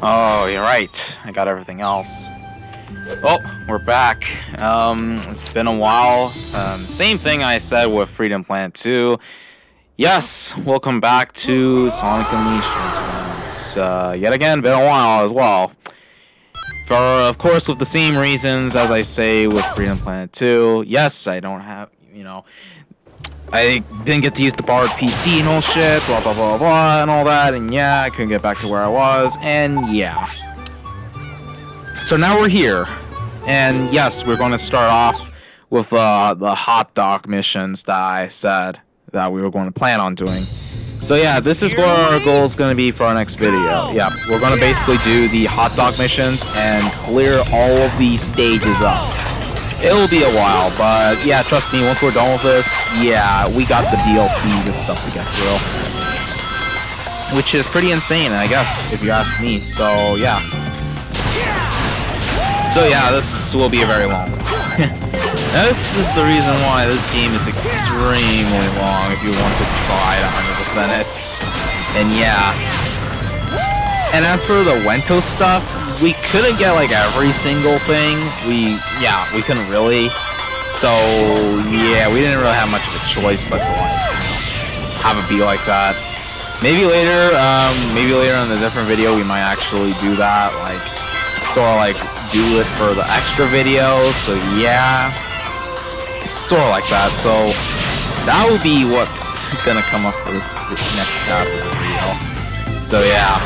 Oh, you're right. I got everything else. Oh, we're back. It's been a while. Same thing I said with Freedom Planet 2. Yes, welcome back to Sonic Unleashed. It's yet again been a while as well. For, of course, with the same reasons as I say with Freedom Planet 2. Yes, I don't have, I didn't get to use the borrowed PC and all shit, blah blah blah blah and all that, and yeah, I couldn't get back to where I was, and yeah. So now we're here, and yes, we're going to start off with the hot dog missions that I said that we were going to plan on doing. So yeah, this is what our goal is going to be for our next video. Yeah, we're going to basically do the hot dog missions and clear all of these stages up. It'll be a while, but yeah, trust me, once we're done with this, yeah, we got the DLC, this stuff to get through. Which is pretty insane, I guess, if you ask me, so yeah. So yeah, this will be a very long one. This is the reason why this game is extremely long, if you want to try to 100% it. And yeah. And as for the Wento stuff, we couldn't get like every single thing. We couldn't really. So yeah, we didn't really have much of a choice but to like have it be like that. Maybe later in a different video we might actually do that, like sort of like do it for the extra video. So yeah, sort of like that. So that would be what's gonna come up for this next step of the video. So yeah.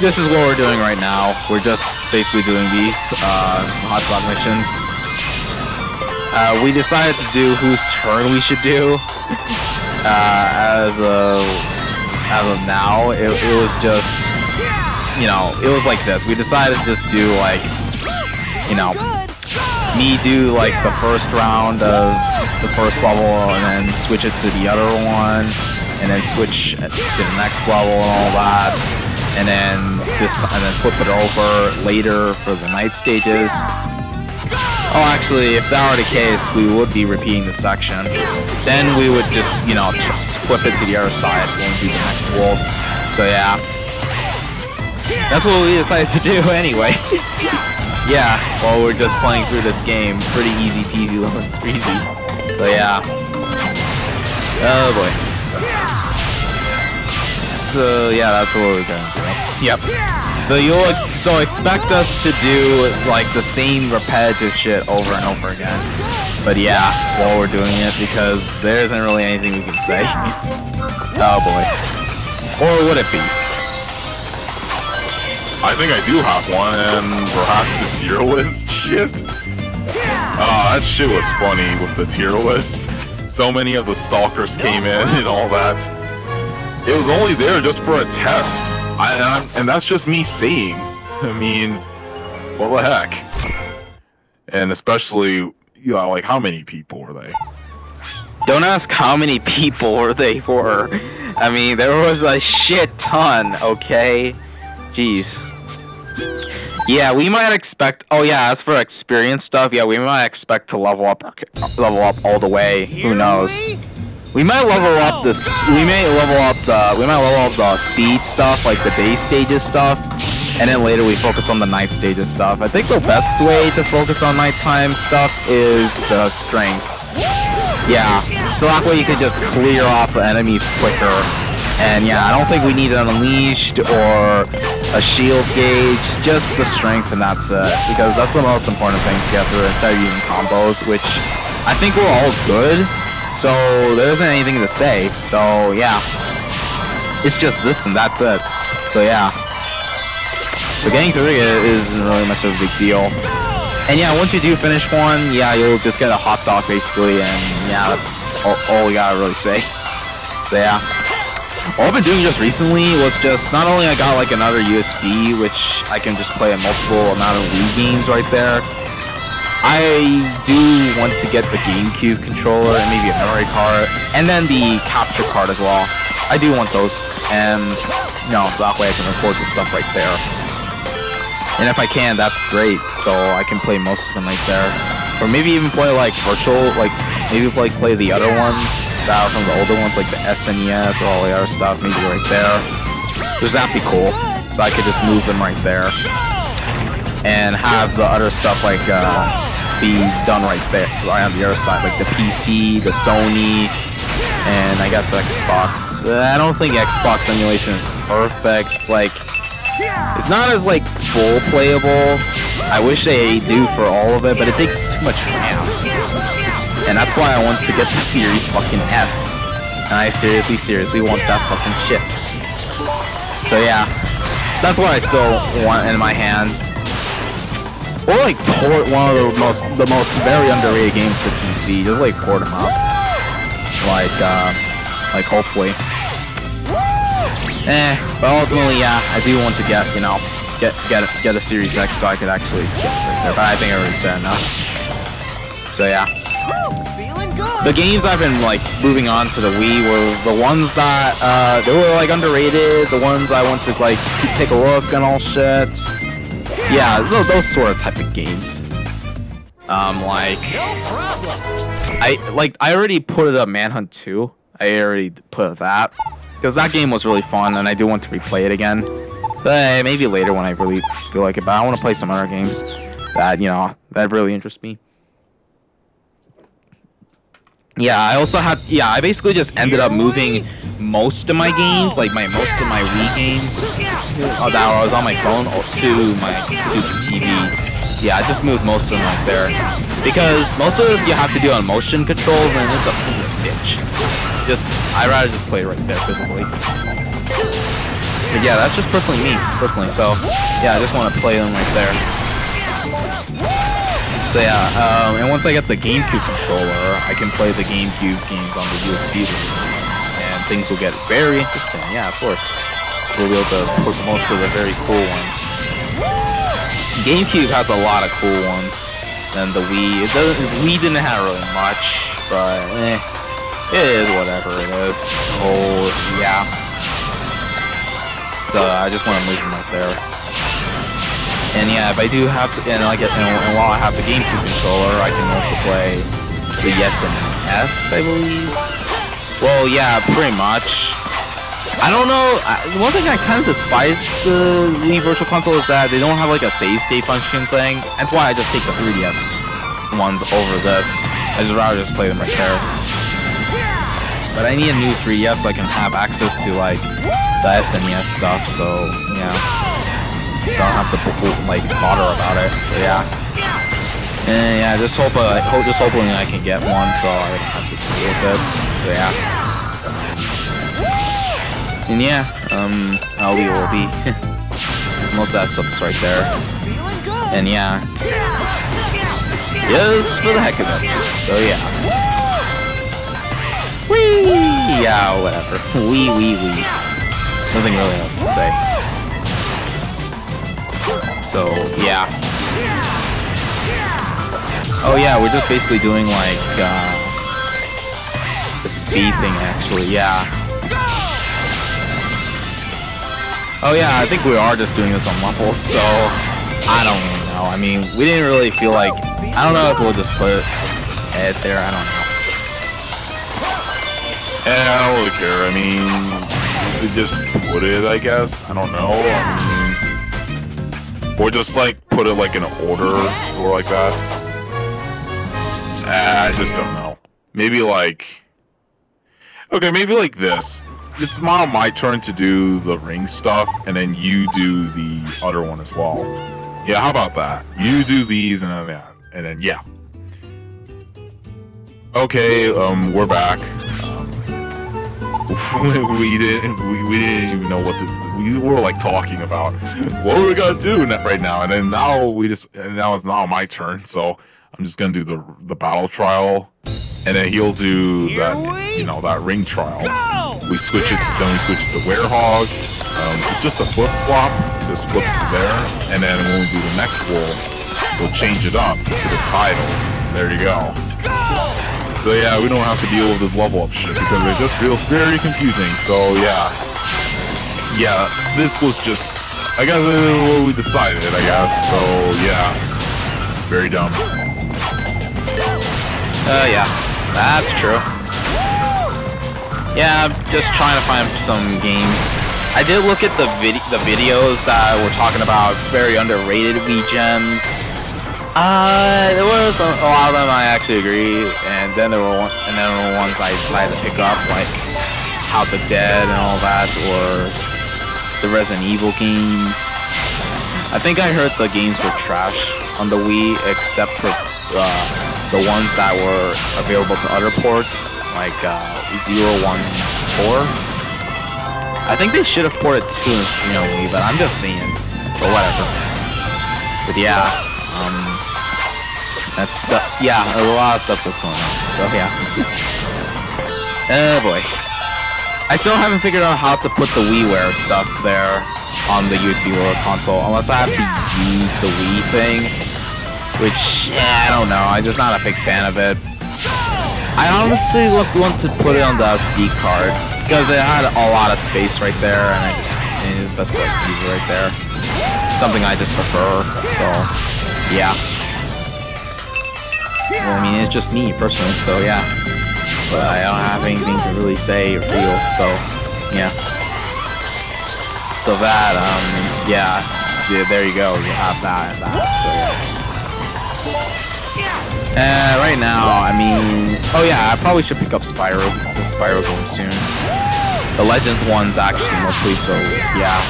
This is what we're doing right now. We're just basically doing these hot dog missions. We decided to do whose turn we should do. As of now, it was just, it was like this. We decided to just do like, me do like the first round of the first level, and then switch it to the other one, and then switch to the next level and all that. And then flip it over later for the night stages. Oh, actually, if that were the case, we would be repeating the section. Then we would just, flip it to the other side when we do the next world. So yeah, that's what we decided to do anyway. Yeah, while we're just playing through this game, pretty easy peasy lemon squeezy. So yeah. Oh boy. So yeah, that's what we're gonna do. Yep. So expect us to do like the same repetitive shit over and over again. But yeah, while we're doing it, because there isn't really anything we can say. Oh boy. Or would it be? I think I do have one, and perhaps the tier list shit. That shit was funny with the tier list. So many of the stalkers came in and all that. It was only there just for a test, and that's just me saying. I mean, what the heck? And especially, like, how many people were they? Don't ask how many people were they for. I mean, there was a shit ton, okay? Jeez. Yeah, we might expect. Oh yeah, as for experience stuff, yeah, we might expect to level up all the way. Who knows? We might level up this. We might level up the speed stuff, like the day stages stuff, and then later we focus on the night stages stuff. I think the best way to focus on nighttime stuff is the strength. Yeah, so that way you can just clear off the enemies quicker. And yeah, I don't think we need an unleashed or a shield gauge, just the strength, and that's it. Because that's the most important thing to get through instead of using combos, which I think we're all good. So there isn't anything to say. So yeah, it's just this and that's it. So yeah, so getting through it isn't really much of a big deal. And yeah, once you do finish one, yeah, you'll just get a hot dog basically, and yeah, that's all we gotta really say. So yeah, all I've been doing just recently was just not only I got like another USB, which I can just play a multiple amount of Wii games right there. I do want to get the GameCube controller and maybe a memory card, and then the capture card as well. I do want those, and so that way I can record the stuff right there. And if I can, that's great. So I can play most of them right there, or maybe even play like virtual, like maybe play the other ones that are from the older ones, like the SNES or all the other stuff. Maybe right there. Because that'd be cool. So I could just move them right there. And have the other stuff like be done right there, right on the other side, like the PC, the Sony, and I guess Xbox. I don't think Xbox emulation is perfect. It's like, it's not as like full playable. I wish they do for all of it, but it takes too much RAM. And that's why I want to get the Series fucking S. And I seriously want that fucking shit. So yeah, that's what I still want in my hands. Or like port one of the most very underrated games to PC. Just like port them up. Like hopefully. But ultimately, yeah, I do want to get, you know, get a Series X so I could actually get it right there. But I think I already said enough. So yeah. The games I've been like moving on to the Wii were the ones that they were like underrated. The ones I want to like take a look and all shit. Yeah, those sort of type of games. I already put it up Manhunt 2. I already put it that. Because that game was really fun, and I do want to replay it again. But maybe later when I really feel like it. But I want to play some other games that, you know, that really interest me. Yeah, I also had, yeah, I basically just ended up moving most of my games, like most of my Wii games that was on my phone to the TV. Yeah, I just moved most of them right there. Because most of this you have to do on motion controls, and it's a bitch. I'd rather just play it right there physically. But yeah, that's just personally me, so yeah, I just want to play them right there. So yeah, and once I get the GameCube controller, I can play the GameCube games on the USB ones, and things will get very interesting. Yeah, of course. We'll be able to put most of the very cool ones. GameCube has a lot of cool ones than the Wii. Wii didn't have really much, but it is whatever it is. Oh yeah. So I just want to move them right there. And yeah, if I do have, and while I have the GameCube controller, I can also play the Yes and S, I believe. Well, yeah, pretty much. I don't know. One thing I kind of despise the Wii Virtual Console is that they don't have like a save state function thing. That's why I just take the 3DS ones over this. I just rather just play them right there. But I need a new 3DS so I can have access to like the SNES stuff. So yeah. So I don't have to like bother about it. So yeah, and yeah, just hoping I can get one, so I don't have to deal with it. So yeah, and yeah, I'll be. Most of that stuff is right there, and yeah, just for the heck of it. So yeah, wee, yeah, whatever, wee. Nothing really else to say. So, yeah. Oh yeah, we're just basically doing like, the speed thing actually, yeah. Oh yeah, I think we are just doing this on levels, so I don't really know. I mean, we didn't really feel like, I don't know if we'll just put it there, I don't know. And I don't really care, I mean, we just put it, I guess, I don't know, I mean, or just like put it like in an order or like that. I just don't know. Maybe like, okay, maybe like this. It's now my turn to do the ring stuff, and then you do the other one as well. Yeah, how about that? You do these, and then yeah, and then yeah. Okay, we're back. we didn't even know what we were like talking about. What are we gonna do right now? And then now it's now my turn, so I'm just gonna do the battle trial, and then he'll do that, you know, that ring trial. We switch it to Werehog. It's just a flip flop. Just flip it to there, and then when we do the next we'll change it up to the titles. There you go. So yeah, we don't have to deal with this level up shit because it just feels very confusing. So yeah, this was just, I guess, what we decided, I guess. So yeah, very dumb. Yeah, that's true. Yeah, I'm just trying to find some games I did look at the videos that were talking about very underrated Wii gems. There was a lot of them I actually agree, and then there were ones I decided to pick up, like House of Dead and all that, or the Resident Evil games. I think I heard the games were trash on the Wii, except for the ones that were available to other ports, like 0, 1, 4. I think they should have ported 2 and 3 on Wii, but I'm just saying. But whatever. But yeah, that's stuff. Yeah, a lot of stuff that's going on. So yeah. Oh boy. I still haven't figured out how to put the WiiWare stuff there on the USB World Console, unless I have to use the Wii thing. Which, yeah, I don't know. I'm just not a big fan of it. I honestly want to put it on the SD card, because it had a lot of space right there, and it was best to use it right there. Something I just prefer, so, yeah. Well, I mean, it's just me, personally, so yeah. But I don't have anything to really say or feel, so, yeah. So that, yeah, there you go, you have that and that, so yeah. Right now, I mean, oh yeah, I probably should pick up the Spyro game soon. The Legends one's actually mostly, so yeah.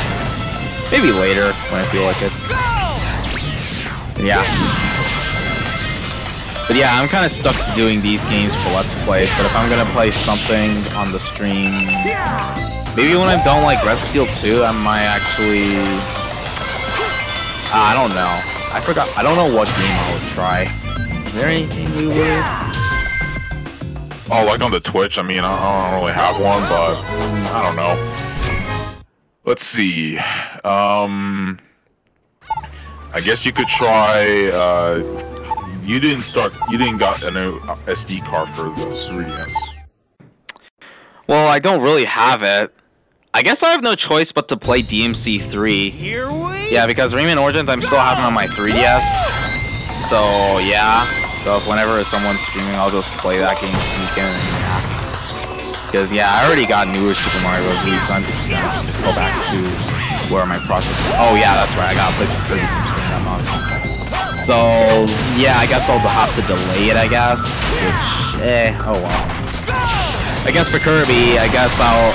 Maybe later, when I feel like it. Yeah. But yeah, I'm kind of stuck to doing these games for Let's Plays, but if I'm gonna play something on the stream, maybe when I'm done like Red Steel 2, I might actually... I don't know. I forgot. I don't know what game I would try. Is there anything we would? Oh, like on the Twitch? I mean, I don't really have one, but I don't know. Let's see. I guess you could try. You didn't got a new SD card for the 3DS. Well, I don't really have it. I guess I have no choice but to play DMC3. Yeah, because Rayman Origins I'm still having on my 3DS. So, yeah. So, if whenever someone's streaming, I'll just play that game, sneak in, and yeah. Because, yeah, I already got newer Super Mario Bros. Wii, so I'm just gonna go back to where my process... Oh, yeah, that's right. I gotta play some 30 games that month. So, yeah, I guess I'll have to delay it, I guess. Which, oh well. I guess for Kirby, I guess I'll,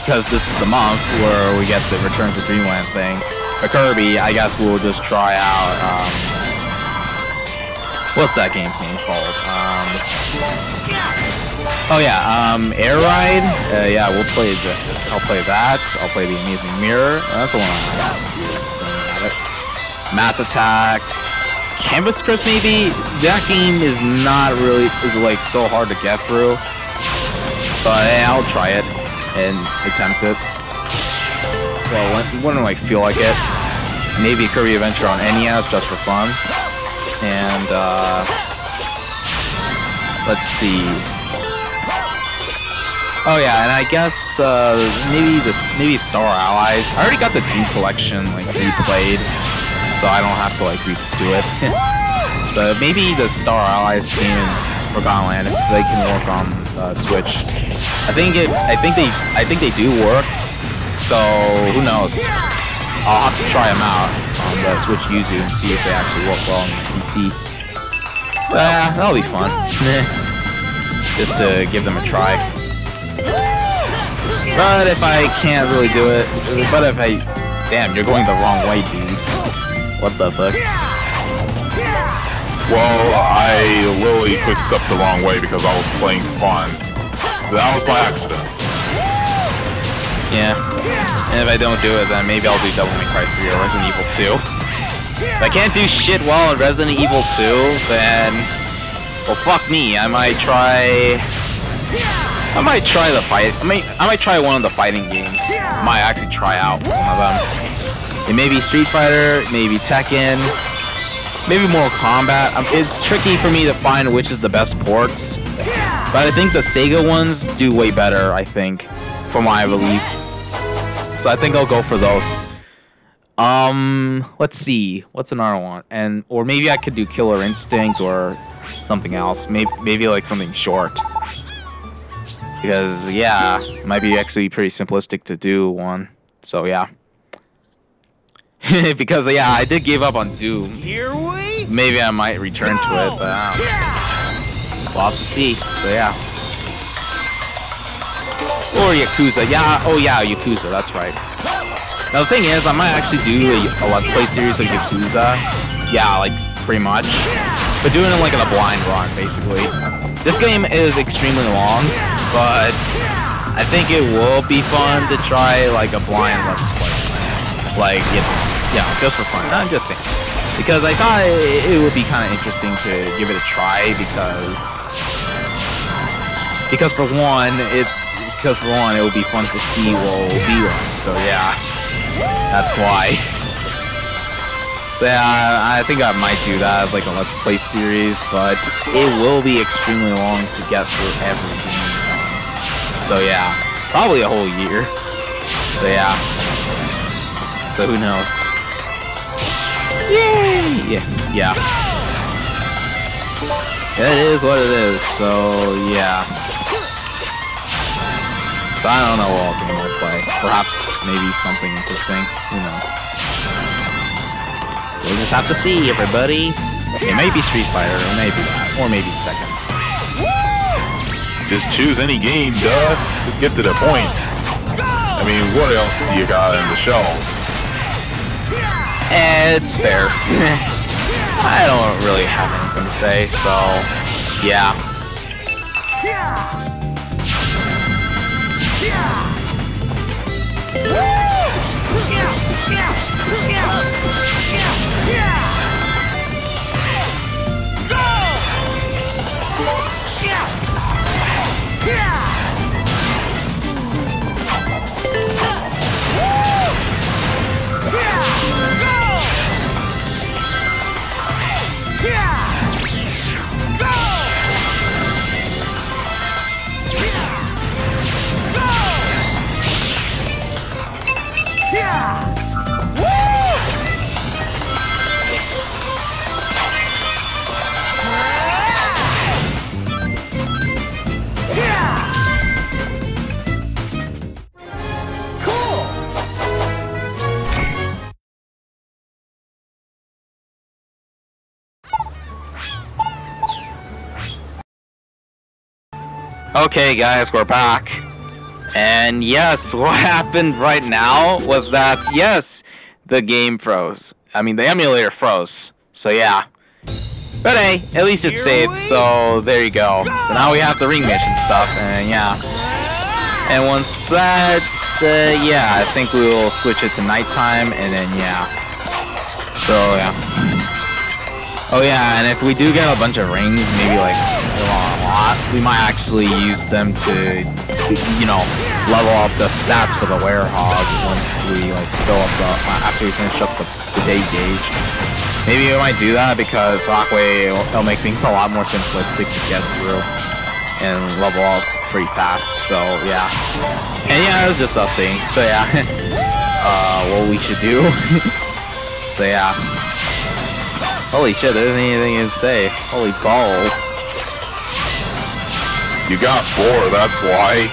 because this is the month where we get the Return to Dreamland thing. For Kirby, I guess we'll just try out, what's that game's name called? Oh yeah, Air Ride. Yeah, we'll play. I'll play that. I'll play the Amazing Mirror. That's the one I got. Mass Attack. Canvas Crest, maybe. That game is not really like so hard to get through. But hey, I'll try it and attempt it. Well, when I feel like it. Maybe Kirby Adventure on NES just for fun. And let's see. Oh yeah, and I guess maybe Star Allies. I already got the Dream Collection like replayed, so I don't have to like redo it. So maybe the Star Allies game in Forgotten Land, if they can work on Switch. I think they do work. So who knows? I'll have to try them out on the Switch Yuzu and see if they actually work well on the PC. So yeah, that'll be fun. Just to give them a try. But if I can't really do it, damn, you're going the wrong way, dude. What the fuck? Well, I literally put stuff the wrong way because I was playing fun. That was by accident. Yeah. And if I don't do it, then maybe I'll do Devil May Cry 3 or Resident Evil 2. If I can't do shit well in Resident Evil 2, then... Well, fuck me. I might try the fight. I might try one of the fighting games. I might actually try out one of them. It may be Street Fighter, maybe Tekken, maybe Mortal Kombat. It's tricky for me to find which is the best ports. But I think the Sega ones do way better, I think, from what I believe. So I think I'll go for those. Let's see. What's another one? Or maybe I could do Killer Instinct or something else. Maybe like something short. Because, yeah, it might be actually pretty simplistic to do one. So yeah. Because yeah, I did give up on Doom. Maybe I might return to it, but we'll have to see. So yeah. Or Yakuza. Yeah, oh yeah, Yakuza, that's right. Now the thing is, I might actually do a Let's Play series of Yakuza. Yeah, like, pretty much. But doing it like in a blind run, basically. This game is extremely long, but I think it will be fun to try like a blind Let's Play. Like, you know, just for fun. I'm just saying. Because I thought it would be kind of interesting to give it a try, because for one, it would be fun to see what it will be like. So yeah, that's why. So yeah, I think I might do that, like a Let's Play series, but it will be extremely long to get through everything. So yeah, probably a whole year. So yeah. So who knows? Yay! Yeah. It is what it is, so yeah. So I don't know what game I'll play. Perhaps maybe something interesting. Who knows? We'll just have to see, everybody. It may be Street Fighter, or maybe that, or maybe Tekken. Just choose any game, duh. Just get to the point. I mean, what else do you got in the shelves? It's fair. I don't really have anything to say, so yeah. Okay guys, we're back. And yes, what happened right now was that, yes, the game froze. I mean, the emulator froze. So yeah. But hey, at least it's saved, so there you go. So now we have the ring mission stuff, and yeah. And once that, yeah, I think we will switch it to nighttime, and then yeah. So yeah. Oh yeah, and if we do get a bunch of rings, maybe like a lot, we might actually use them to, you know, level up the stats for the werehog once we like fill up the, after we finish up the day gauge. Maybe we might do that because that way it'll make things a lot more simplistic to get through and level up pretty fast. So yeah, and yeah, it was just us saying. So yeah, what we should do. So yeah. Holy shit, there isn't anything to say. Holy balls. You got 4, that's why.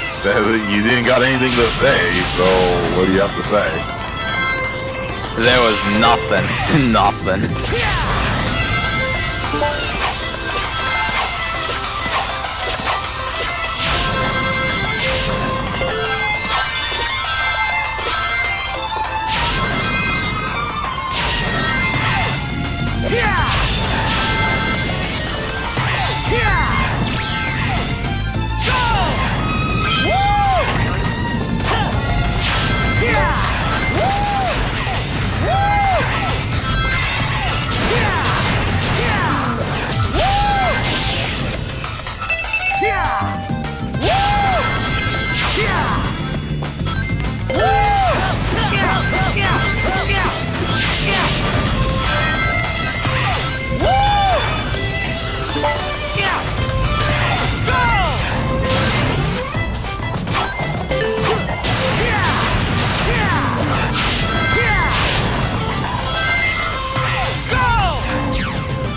You didn't got anything to say, so what do you have to say? There was nothing. Nothing.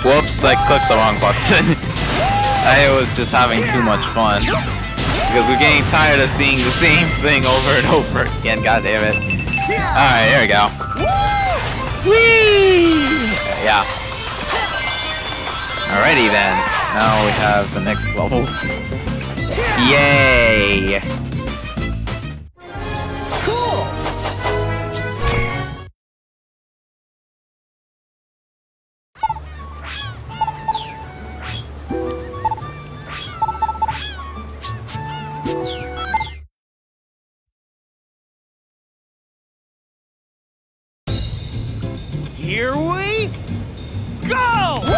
Whoops, I clicked the wrong button. I was just having too much fun. Because we're getting tired of seeing the same thing over and over again, god damn it. Alright, there we go. Whee! Okay, yeah. Alrighty then. Now we have the next level. Yay! Cool! Here we go! Woo!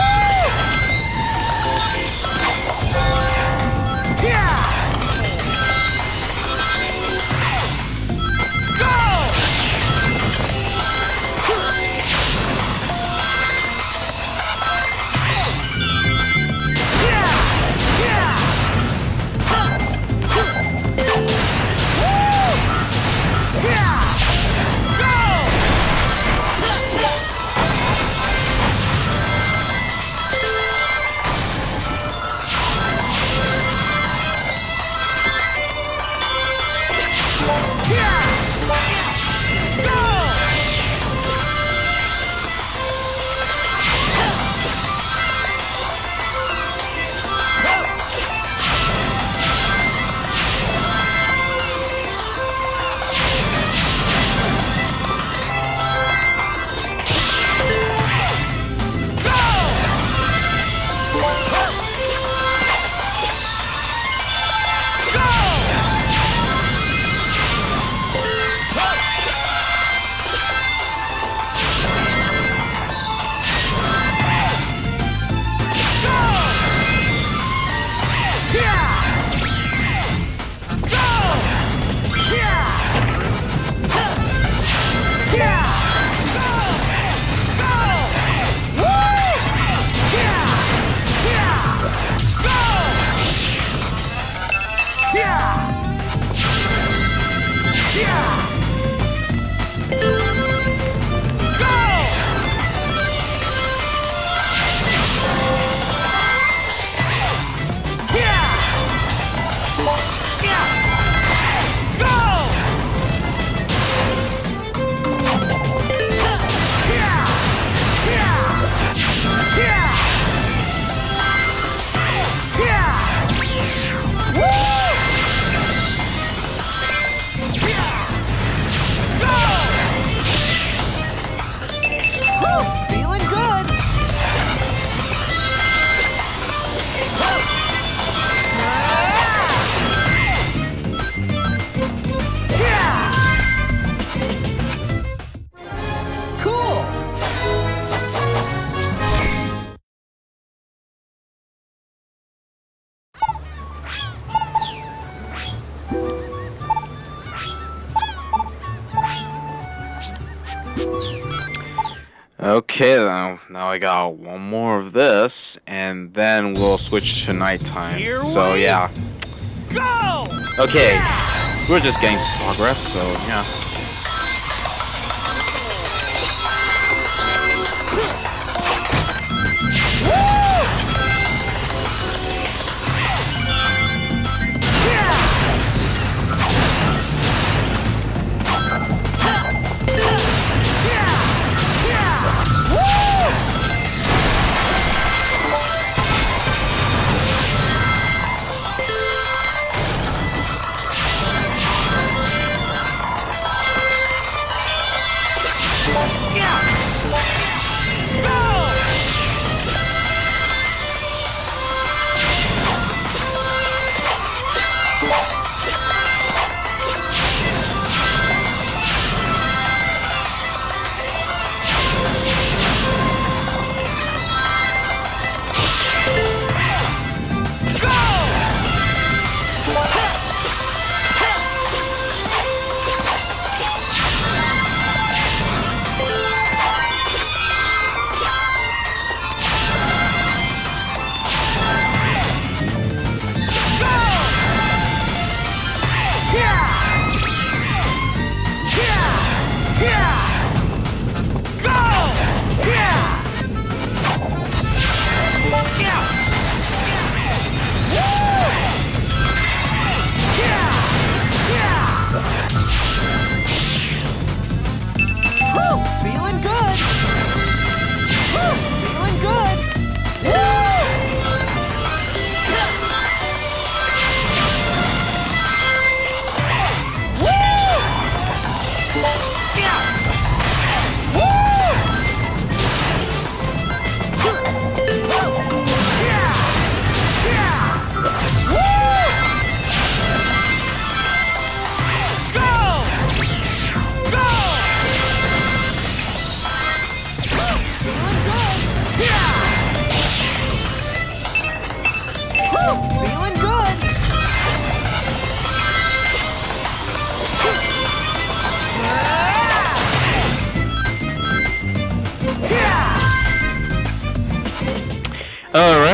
Yeah! Okay, now I got one more of this, and then we'll switch to nighttime. So yeah. Go! Okay, we're just getting some progress, so yeah.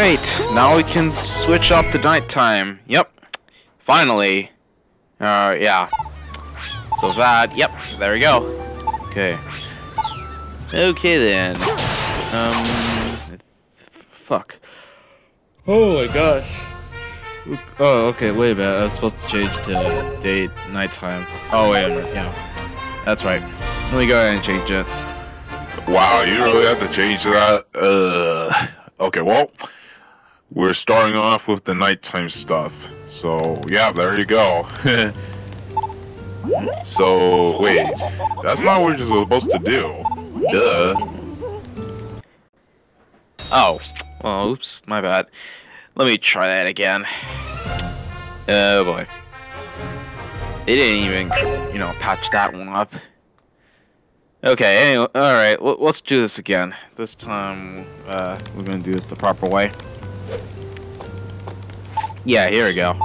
Alright, now we can switch up to nighttime. Yep. Finally. Yeah. So that, yep, there we go. Okay. Okay then. Fuck. Oh my gosh. Oh, okay, wait a minute. I was supposed to change to date, nighttime. Oh, wait a minute, yeah. That's right. Let me go ahead and change it. Wow, you really have to change that? Okay, well, we're starting off with the nighttime stuff. So, yeah, there you go. So, wait, that's not what you're supposed to do. Duh. Oh, well, oops, my bad. Let me try that again. Oh boy. They didn't even, you know, patch that one up. Okay, anyway, alright, let's do this again. This time, we're gonna do this the proper way. Yeah, here we go.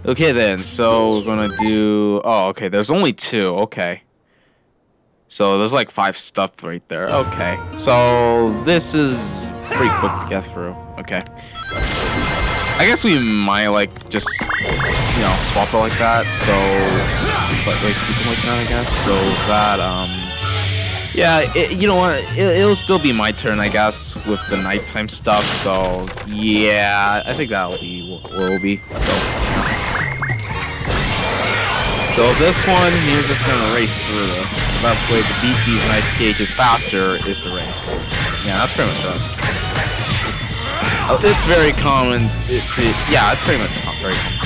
Okay then, so we're gonna do... Oh, okay, there's only 2, okay. So there's like 5 stuff right there, okay. So this is pretty quick to get through, okay. I guess we might like just, you know, swap it like that, so... But like, keep it like that, I guess, so that, yeah, you know what, it'll still be my turn, I guess, with the nighttime stuff, so... Yeah, I think that'll be what it'll be, so... So this one, you're just gonna race through this. The best way to beat these night stages faster is to race. Yeah, that's pretty much it. It's very common yeah, it's pretty much very common.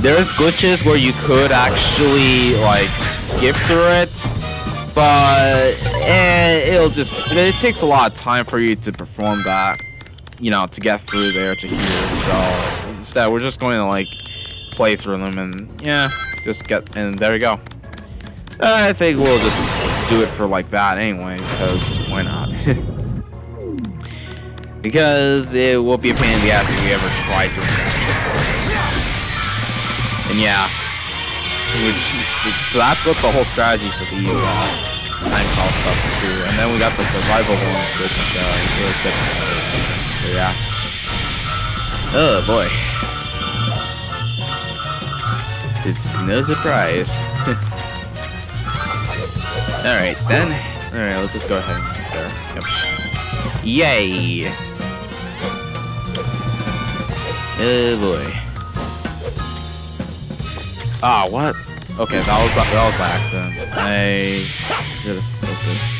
There's glitches where you could actually, like, skip through it, but it takes a lot of time for you to perform that, you know, to get through there to here. So instead, we're just going to, like, play through them and yeah, just get, and there you go. I think we'll just do it for like that anyway, because why not? Because it will be a pain in the ass if we ever try to do that. And yeah, so that's what the whole strategy for the time call stuff is too. And then we got the survival ones, which really good. So yeah. Oh boy. It's no surprise. Alright then. Alright, let's just go ahead and get there. Yep. Yay! Oh boy. Ah, what? Okay, that was by accident. I should have focused.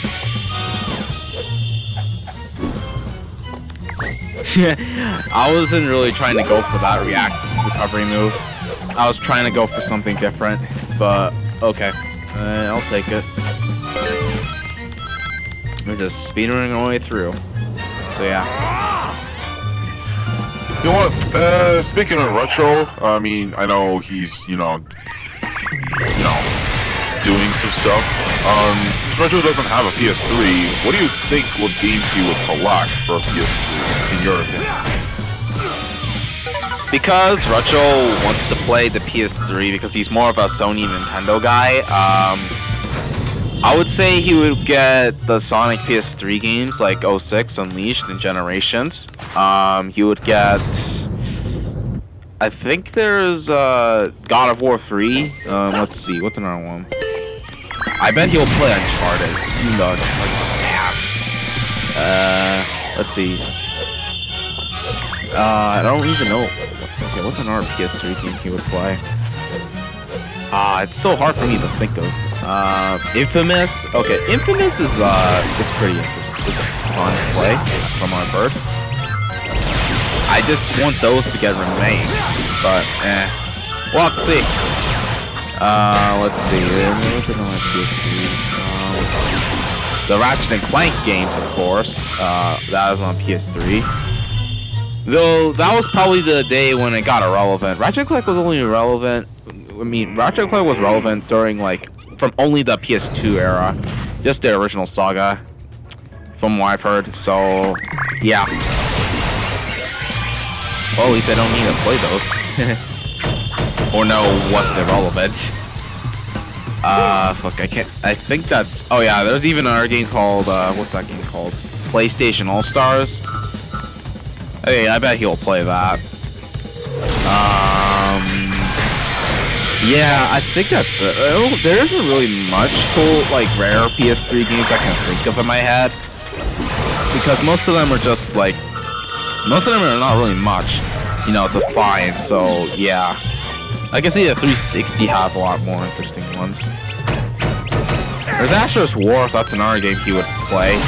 I wasn't really trying to go for that recovery move. I was trying to go for something different, but okay, I'll take it. We're just speedrunning our way through, so yeah. You know what, speaking of Retro, I mean, I know he's, you know, doing some stuff. Since Retro doesn't have a PS3, what do you think what games he would collect for a PS3, in your opinion? Because Retro wants to play the PS3 because he's more of a Sony Nintendo guy, I would say he would get the Sonic PS3 games like 06, Unleashed, and Generations. He would get... I think there's God of War 3. Let's see, what's another one? I bet he'll play Uncharted. Even though it's like ass. Let's see. I don't even know. Okay, what's another PS3 game he would play? It's so hard for me to think of. Infamous. Okay, Infamous is pretty interesting. It's fun to play from what I've heard. I just want those to get remained, but we'll have to see. Let's see. What's another PS3? The Ratchet and Clank games, of course. That was on PS3. Though that was probably the day when it got irrelevant. Ratchet and Clank was only relevant. I mean, Ratchet and Clank was relevant during like from only the PS2 era, just the original saga, from what I've heard. So, yeah. Well, at least I don't need to play those or know what's irrelevant. Fuck, I can't. I think that's. Oh yeah, there's even another game called what's that game called? PlayStation All Stars. Okay, I bet he'll play that. Yeah, I think that's it. There isn't really much cool, like, rare PS3 games I can think of in my head. Because most of them are just, like... Most of them are not really much, you know, to find, so, yeah. I can see the 360 have a lot more interesting ones. There's Astro's War, if that's another game he would play.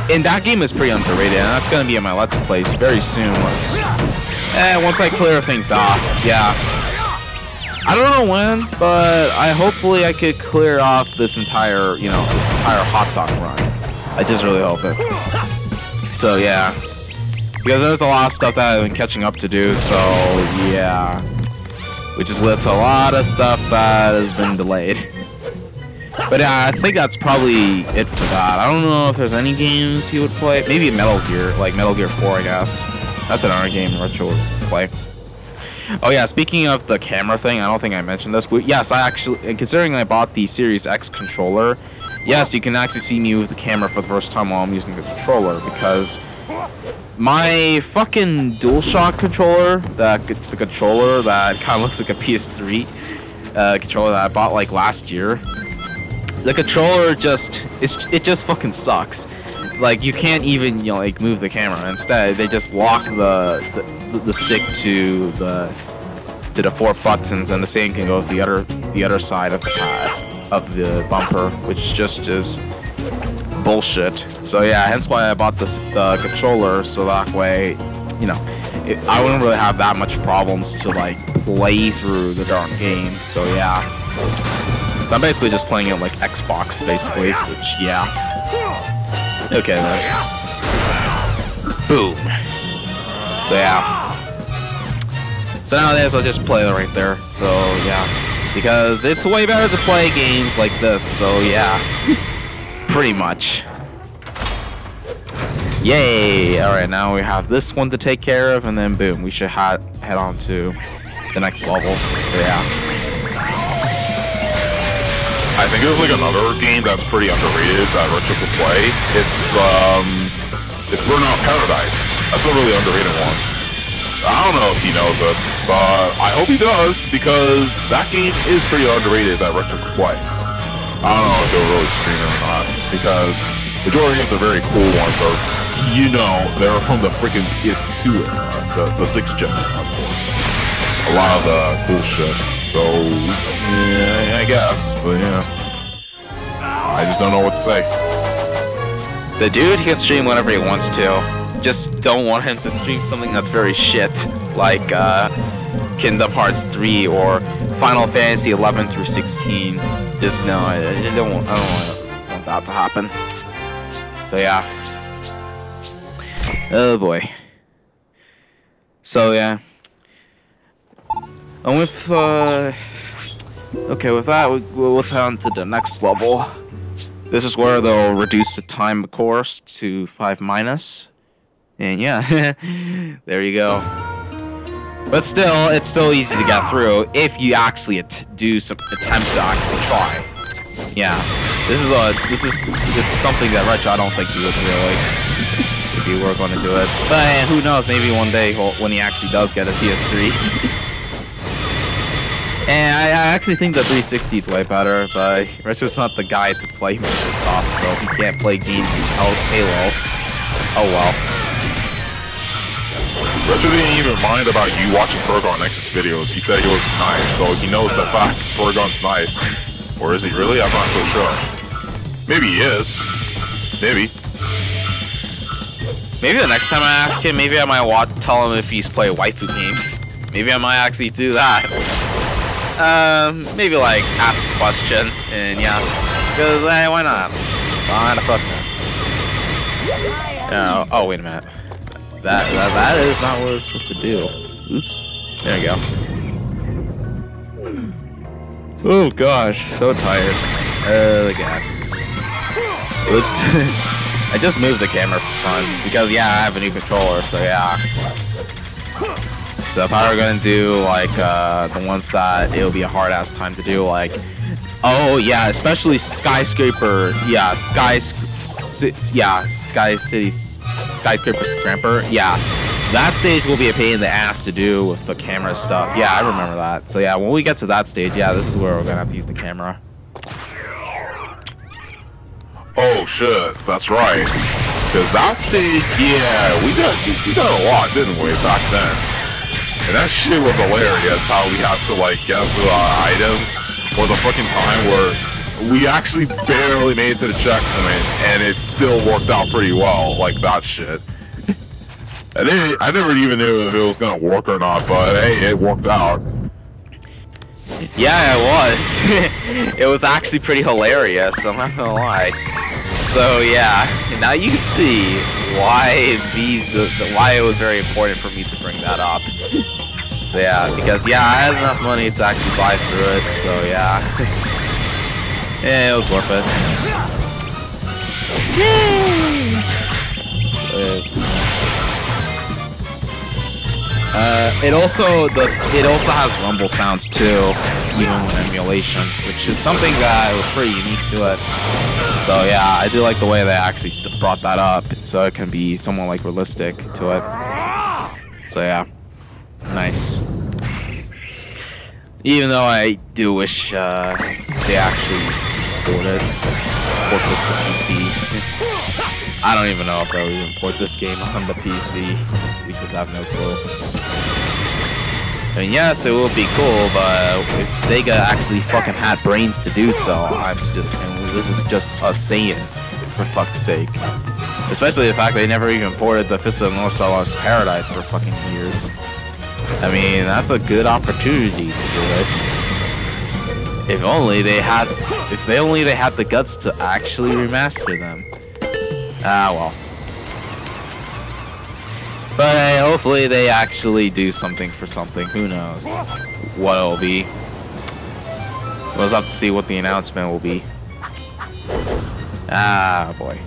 And that game is pretty underrated, and that's gonna be in my Let's Plays very soon once I clear things off, yeah. I don't know when, but hopefully I could clear off this entire, you know, this entire hot dog run. I just really hope it. So yeah, because there's a lot of stuff that I've been catching up to do. So yeah, which has led to a lot of stuff that has been delayed. But yeah, I think that's probably it for that. I don't know if there's any games he would play. Maybe Metal Gear, like Metal Gear 4, I guess. That's another game Retro would play. Oh yeah, speaking of the camera thing, I don't think I mentioned this. Yes, I actually, considering I bought the Series X controller, yes, you can actually see me move the camera for the first time while I'm using the controller, because my fucking DualShock controller, the controller that kind of looks like a PS3 controller that I bought like last year, the controller just fucking sucks. Like, you can't even, you know, like, move the camera. Instead, they just lock the stick to the 4 buttons, and the same can go with the other side of the pad of the bumper, which just is bullshit. So yeah, hence why I bought the controller, so that way, you know, I wouldn't really have that much problems to like play through the darn game. So yeah, so I'm basically just playing it like Xbox, basically, which yeah. Okay then. Boom. So yeah. So nowadays I'll just play it right there. So yeah, because it's way better to play games like this. So yeah, pretty much. Yay! All right, now we have this one to take care of, and then boom, we should head on to the next level. So yeah. I think there's like another game that's pretty underrated that Retro could play. It's Burnout Paradise. That's a really underrated one. I don't know if he knows it, but I hope he does, because that game is pretty underrated that Retro could play. I don't know if they'll really stream it or not, because the majority of the very cool ones are, you know, they're from the freaking PS2 era, the 6th gen, of course. A lot of the cool shit. So, yeah, I guess, but yeah. I just don't know what to say. The dude, he can stream whenever he wants to. Just don't want him to stream something that's very shit, like Kingdom Hearts 3 or Final Fantasy 11 through 16. Just no, I don't want that to happen. So yeah. Oh boy. So yeah. And with okay, with that, we'll turn on to the next level. This is where they'll reduce the time, of course, to 5-. And yeah, there you go. But still, it's still easy to get through if you actually do some attempt to actually try. Yeah, this is something that Retro, I don't think he would really, if he were going to do it. But who knows? Maybe one day when he actually does get a PS3. And I actually think the 360 is way better, but Retro's not the guy to play Microsoft, so if he can't play games in Halo, oh well. Retro didn't even mind about you watching Fergon X's videos. He said he was nice, so he knows the fact Fergon's nice. Or is he really? I'm not so sure. Maybe he is. Maybe. Maybe the next time I ask him, maybe I might tell him if he's played waifu games. Maybe I might actually do that. Maybe like ask a question, and yeah, because hey, why not? Why the fuck not? Oh, wait a minute. That is not what it's supposed to do. Oops. There you go. Oh gosh, so tired. Oh god. Oops. I just moved the camera for fun because yeah, I have a new controller, so yeah. So if I were gonna do like the ones that it'll be a hard ass time to do, like yeah, especially Skyscraper, yeah, Skyscraper Scramper, yeah, That stage will be a pain in the ass to do with the camera stuff. Yeah, I remember that. So yeah, when we get to that stage, yeah, this is where we're gonna have to use the camera. Oh shit, that's right. Because that stage, yeah, we got a lot, didn't we, back then? And that shit was hilarious, how we had to, like, get through our items. Or the fucking time where we actually barely made it to the checkpoint, and it still worked out pretty well, like that shit. And I never even knew if it was gonna work or not, but hey, it worked out. Yeah, it was. It was actually pretty hilarious, I'm not gonna lie. So yeah, now you can see why why it was very important for me to bring that up. So, yeah, because yeah, I had enough money to actually buy through it, so yeah. Yeah, it was worth it. It also has rumble sounds too, even with emulation, which is something that was pretty unique to it. So yeah, I do like the way they actually brought that up, so it can be somewhat like realistic to it. So yeah, nice. Even though I do wish they actually port this to PC. I don't even know if they'll even port this game on the PC. We just have no clue. I mean, yes, it would be cool, but if Sega actually fucking had brains to do so, this is just us saying, for fuck's sake. Especially the fact they never even ported the Fist of the North Star Lost Paradise for fucking years. I mean, that's a good opportunity to do it. If only they had the guts to actually remaster them. Ah, well. But hey, hopefully they actually do something for something. Who knows what it'll be. We'll have to see what the announcement will be. Ah, boy.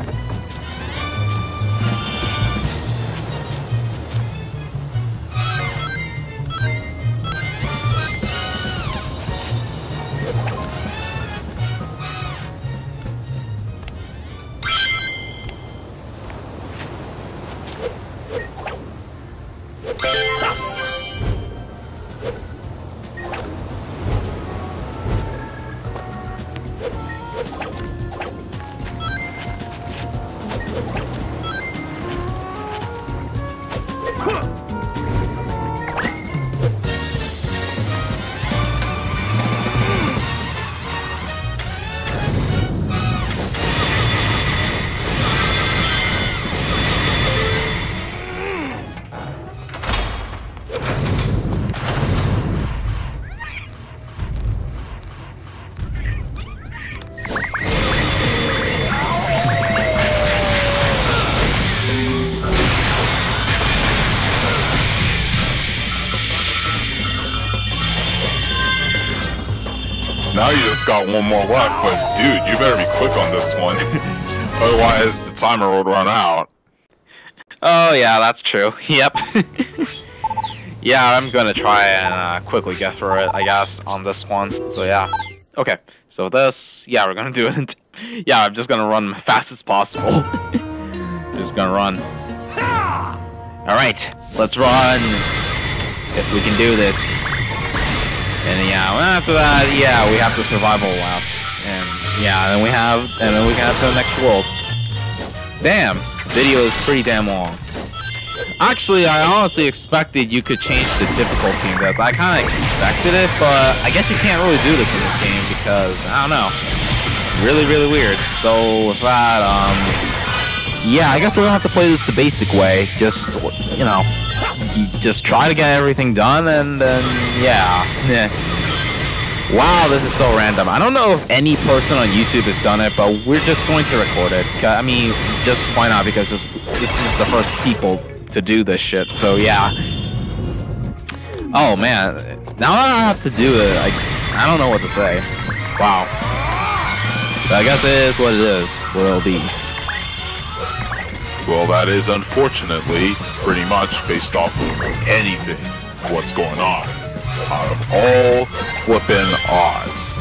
Now you just got one more left, but dude, you better be quick on this one. Otherwise, the timer will run out. Oh yeah, that's true. Yep. Yeah, I'm gonna try and quickly get through it, I guess, on this one. So yeah. Okay, so this, yeah, we're gonna do it. Yeah, I'm just gonna run as fast as possible. Just gonna run. Alright, let's run. If we can do this. And yeah, well, after that, yeah, we have the survival left. And yeah, then we can have to the next world. Damn, video is pretty damn long. Actually, I honestly expected you could change the difficulty in this. I kind of expected it, but I guess you can't really do this in this game because, I don't know. Really, really weird. So with that, yeah, I guess we're gonna have to play this the basic way. Just, you know, you just try to get everything done, and then, yeah. Wow, this is so random. I don't know if any person on YouTube has done it, but we're just going to record it. I mean, just why not? Because this is the first people to do this shit, so yeah. Oh, man. Now that I have to do it, I don't know what to say. Wow. But I guess it is what it is, what it'll be. Well, that is unfortunately pretty much based off of anything, what's going on, out of all flippin' odds.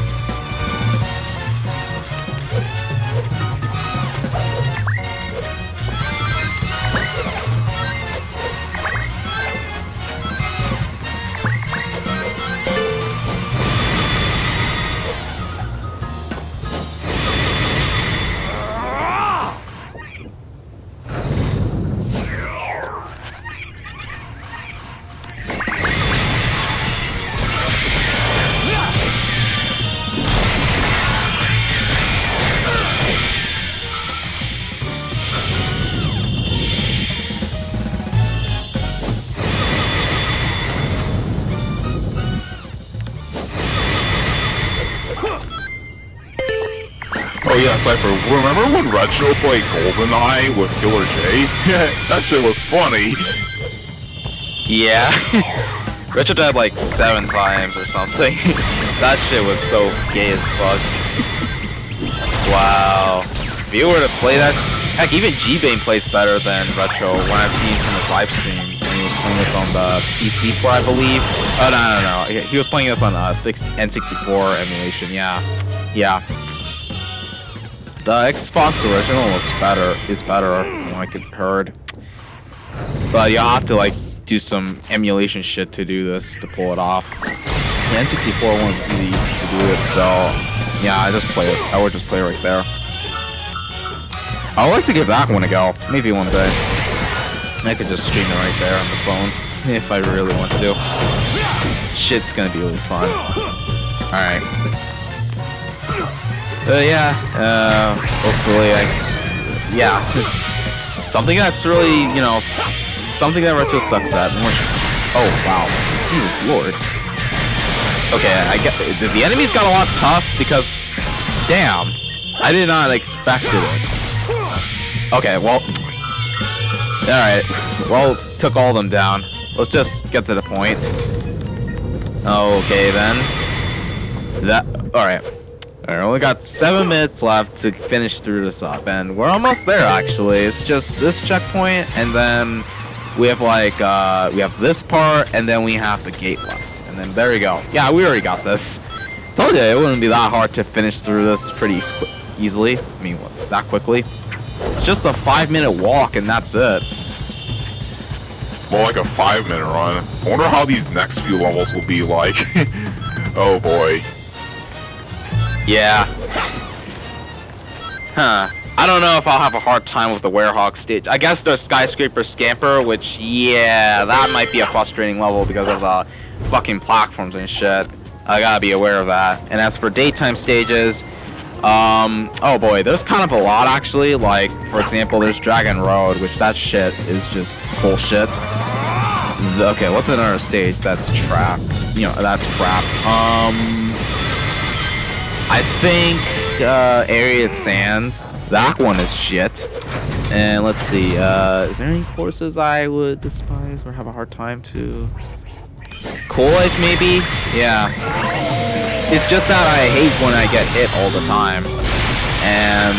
Cypher, remember when Retro played GoldenEye with Killer J? That shit was funny. Yeah. Retro died like 7 times or something. That shit was so gay as fuck. Wow. If you were to play that, heck, even G-Bane plays better than Retro when I've seen from his live stream. When he was playing this on the PC port, I believe. Oh, no. He was playing this on N64 emulation, yeah. Yeah. The Xbox original is better than I could heard. But you have to like do some emulation shit to do this, to pull it off. The N64 one's easy to do it, so yeah, I just play it. I would just play right there. I would like to give that one a go. Maybe one day. I could just stream it right there on the phone if I really want to. Shit's gonna be really fun. Alright. Hopefully yeah. Something that's really, you know, something that Retro sucks at. Oh, wow. Jesus Lord. Okay, I get the enemies got a lot tough because, damn, I did not expect it. Okay, well, alright. Well, took all of them down. Let's just get to the point. Okay, then. Alright. Alright, only got 7 minutes left to finish through this up, and we're almost there, actually. It's just this checkpoint, and then we have, like, we have this part, and then we have the gate left. And then there we go. Yeah, we already got this. Told you, it wouldn't be that hard to finish through this pretty easily. I mean, that quickly. It's just a 5-minute walk, and that's it. More like a 5-minute run. I wonder how these next few levels will be like. Oh boy. Yeah. Huh. I don't know if I'll have a hard time with the Werehog stage. I guess the Skyscraper Scamper, which, yeah, that might be a frustrating level because of the fucking platforms and shit. I gotta be aware of that. And as for daytime stages, oh boy, there's kind of a lot actually. Like, for example, there's Dragon Road, which that shit is just bullshit. Okay, what's another stage that's trap? You know, that's crap. I think Arid Sands. That one is shit. And let's see, is there any courses I would despise or have a hard time to? Cool Edge, maybe? Yeah. It's just that I hate when I get hit all the time. And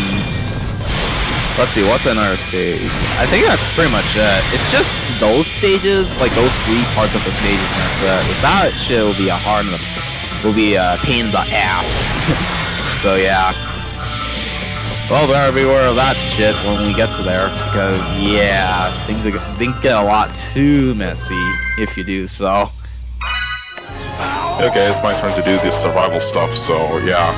let's see, what's another stage? I think that's pretty much it. It's just those stages, like those 3 parts of the stages, and that's it. If that shit will be a pain in the ass. So yeah. Well, better beware of that shit when we get to there, because yeah, things get a lot too messy if you do so. Okay, it's my turn to do this survival stuff, so yeah.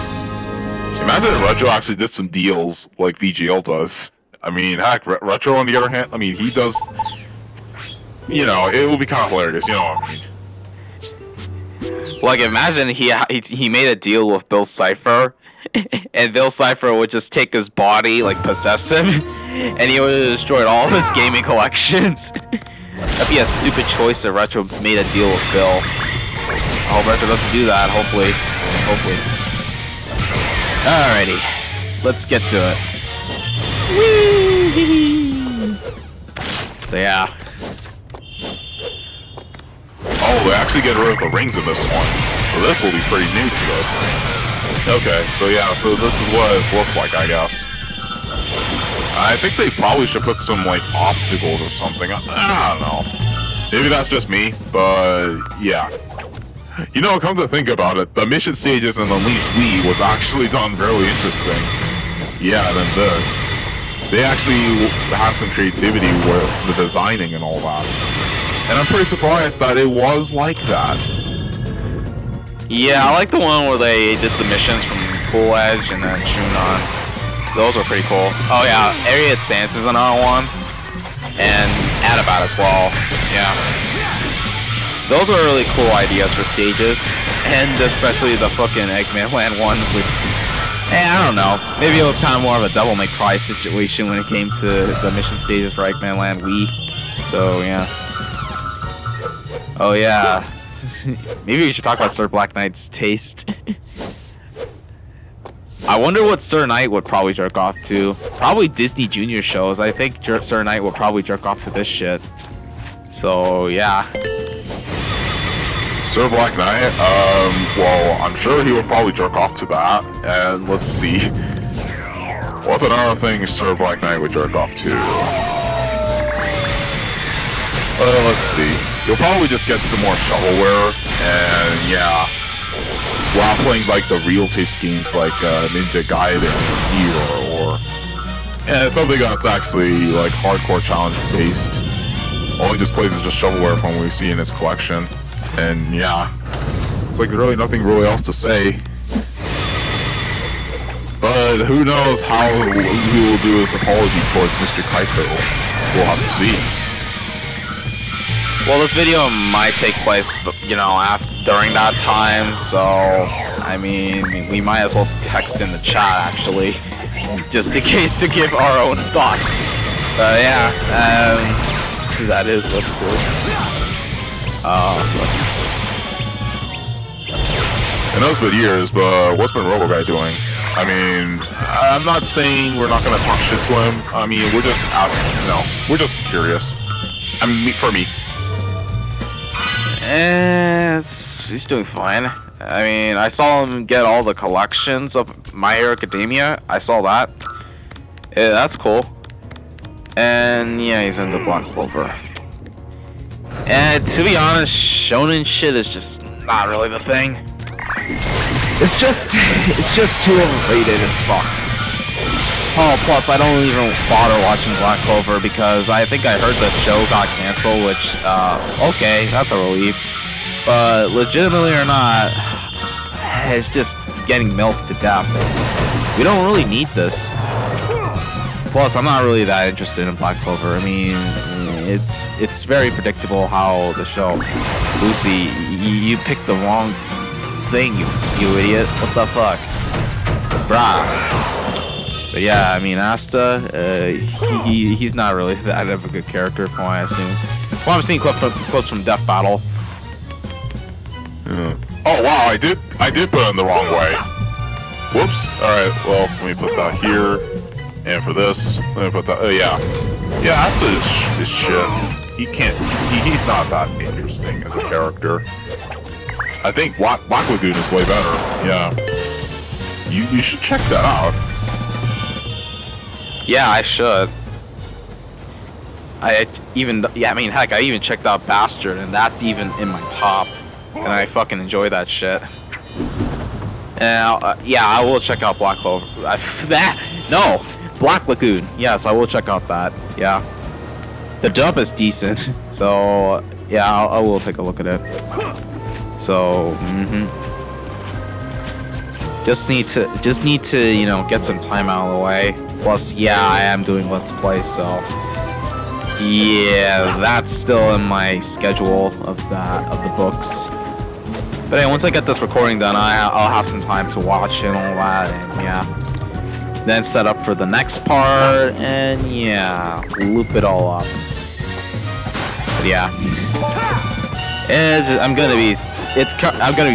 Imagine if Retro actually did some deals like VGL does. I mean, heck, Retro on the other hand, I mean, he does, you know, it will be kind of hilarious, you know what I mean. Like, imagine he made a deal with Bill Cipher, and Bill Cipher would just take his body, like, possess him, and he would have destroyed all of his gaming collections. That'd be a stupid choice if Retro made a deal with Bill. I hope Retro doesn't do that, hopefully. Hopefully. Alrighty. Let's get to it. Whee! So, yeah. Oh, they actually get rid of the rings in this one. So this will be pretty new to us. Okay, so yeah, so this is what it's looked like, I guess. I think they probably should put some, like, obstacles or something. I don't know. Maybe that's just me, but yeah. You know, come to think about it, the mission stages in Unleashed Wii was actually done really interesting. Yeah, than this. They actually had some creativity with the designing and all that. And I'm pretty surprised that it was like that. Yeah, I like the one where they did the missions from Cool Edge and then Shunon. Those are pretty cool. Oh yeah, Arid Sands is another one. And Adabat as well. Yeah. Those are really cool ideas for stages. And especially the fucking Eggman Land one with... I don't know. Maybe it was kind of more of a Devil May Cry situation when it came to the mission stages for Eggman Land Wii. So, yeah. Oh, yeah. Maybe we should talk about Sir Black Knight's taste. I wonder what Sir Knight would probably jerk off to. Probably Disney Junior shows. I think Sir Knight would probably jerk off to this shit. So, yeah. Sir Black Knight? Well, I'm sure he would probably jerk off to that. And let's see. What's another thing Sir Black Knight would jerk off to? Let's see. You'll probably just get some more shovelware, and yeah. While playing like the real taste games like Ninja Gaiden or yeah, something that's actually like hardcore challenge based. All he just plays is just shovelware from what we see in his collection, and yeah, it's like really nothing really else to say. But who knows how he will do his apology towards Mr. Kaito? We'll have to see. Well, this video might take place, you know, during that time, so, I mean, we might as well text in the chat, actually, just in case to give our own thoughts. Yeah, that is what's good. I know it's been years, but what's been RoboGuy doing? I mean, I'm not saying we're not gonna talk shit to him. I mean, we're just asking, we're just curious. I mean, for me. He's doing fine. I mean, I saw him get all the collections of My Hero Academia. I saw that. Yeah, that's cool. And yeah, he's into Black Clover. And to be honest, shonen shit is just not really the thing. It's just too overrated as fuck. Oh, plus I don't even bother watching Black Clover because I think I heard the show got canceled, which, okay, that's a relief. But legitimately or not, it's just getting milked to death. We don't really need this. Plus, I'm not really that interested in Black Clover. I mean, it's very predictable how the show, Wucy, you picked the wrong thing, you idiot. What the fuck? Brah. But yeah, I mean, Asta, he's not really that of a good character from what I assume. Well, I'm seeing quotes from Death Battle. Yeah. Oh wow, I did put it in the wrong way. Whoops. Alright, well, let me put that here. And for this, let me put that, oh yeah. Yeah, Asta is shit. He's not that interesting as a character. I think Black Lagoon is way better. Yeah. You should check that out. Yeah, I should. I mean, heck, I even checked out Bastard, and that's even in my top. And I fucking enjoy that shit. And yeah, I will check out Black Clover. No! Black Lagoon. Yes, I will check out that. Yeah. The dub is decent. So, yeah, I will take a look at it. So, Just need to, you know, get some time out of the way. Plus, yeah, I am doing Let's Play, so yeah, that's still in my schedule of the books. But hey, once I get this recording done, I'll have some time to watch and all that, and yeah, then set up for the next part, and yeah, loop it all up. But yeah, and I'm gonna be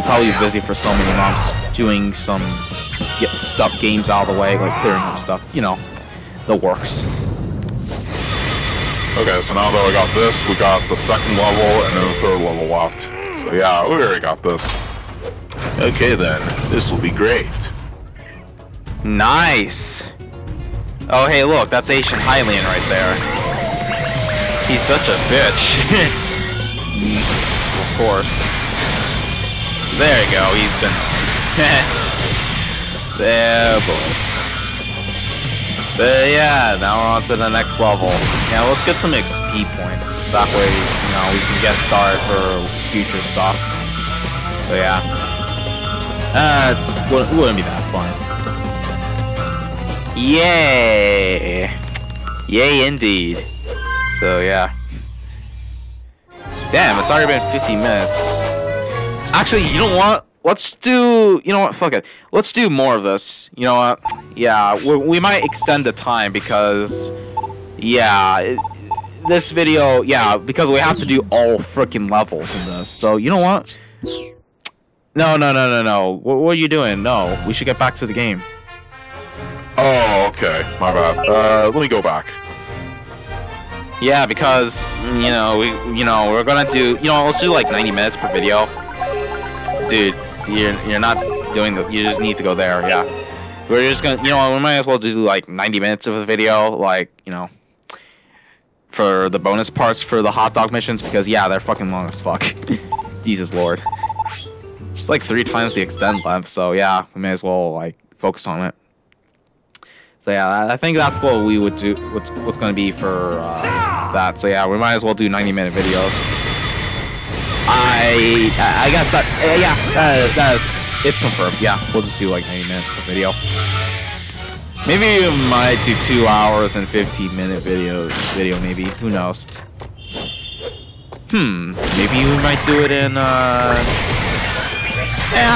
probably busy for so many months doing some games out of the way, like clearing up stuff, you know, the works. Okay, so now that we got this, we got the second level and then the third level left. So yeah, we already got this. Okay then, this will be great. Nice. Oh hey, look, that's Asian Hylian right there. He's such a bitch. Of course. There you go, he's been... There, boy. But yeah, now we're on to the next level. Yeah, let's get some XP points. That way, you know, we can get started for future stuff. So yeah. It wouldn't be that fun. Yay! Yay indeed. So yeah. Damn, it's already been 50 minutes. Actually, you know what? Let's do, you know what, fuck it. Let's do more of this. You know what? Yeah, we might extend the time because, yeah, this video, yeah, because we have to do all freaking levels in this. So, you know what? No. What are you doing? No, we should get back to the game. Oh, okay. My bad. Let me go back. Yeah, because we're gonna do let's do like 90 minutes per video. Dude, you're not doing the. You just need to go there. Yeah, we're just gonna we might as well do like 90 minutes of a video, like for the bonus parts for the hot dog missions, because yeah, they're fucking long as fuck. Jesus Lord, it's like 3 times the extend length. So yeah, we may as well like focus on it. So yeah, I think that's what we would do. What's going to be for that? So yeah, we might as well do 90-minute videos. I guess that that is it's confirmed. Yeah, we'll just do like 90 minutes per video. Maybe we might do 2 hours and 15-minute video. Maybe, who knows? Maybe we might do it in I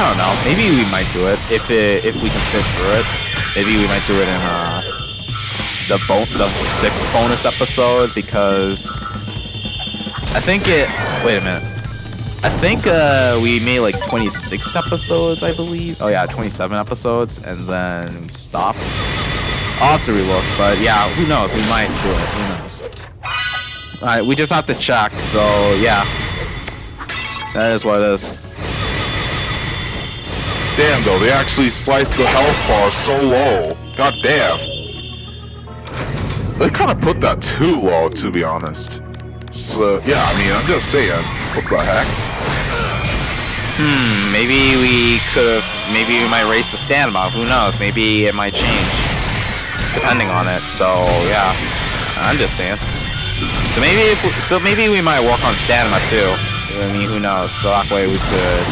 don't know. Maybe we might do it if we can fit through it. Maybe we might do it in the 6th bonus episode, because I think wait a minute. I think we made like 26 episodes, I believe. Oh yeah, 27 episodes, and then we stopped. I'll have to relook, but yeah, who knows? We might do it. Who knows? All right, we just have to check. So yeah, that is what it is. Damn, though, they actually sliced the health bar so low. God damn. They kind of put that too low, to be honest. So, yeah, I mean, I'm just saying. What the heck? Maybe we might raise the stamina. Who knows? Maybe it might change, depending on it. So, yeah, I'm just saying. So maybe we might work on stamina, too. I mean, who knows? So that way we could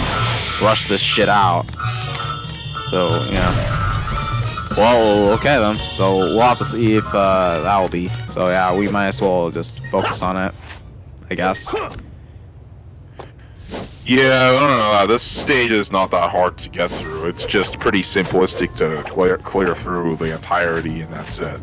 rush this shit out. So, yeah. Well, okay then. So, we'll have to see if that will be. So, yeah, we might as well just focus on it, I guess. Yeah, I don't know. This stage is not that hard to get through. It's just pretty simplistic to clear through the entirety, and that's it.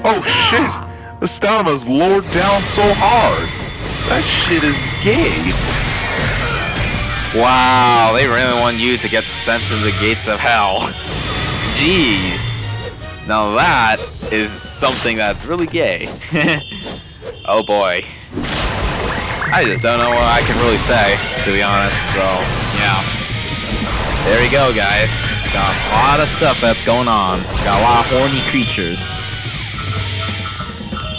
Oh shit! The stamina's lowered down so hard. That shit is gay. Wow, they really want you to get sent to the gates of hell. Jeez. Now that is something that's really gay. Oh boy. I just don't know what I can really say, to be honest, so yeah. There you go, guys. Got a lot of stuff that's going on. Got a lot of horny creatures.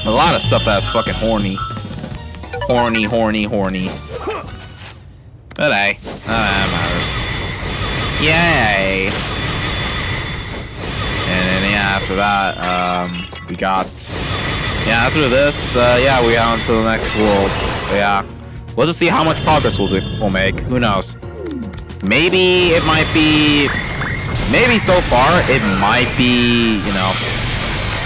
A lot of stuff that's fucking horny. Horny, horny, horny. But hey, that matters. Yay! And then yeah, after that, we got... Yeah, after this, yeah, we got on to the next world. But yeah, we'll just see how much progress we'll make. Who knows? Maybe it might be... Maybe so far, it might be, you know...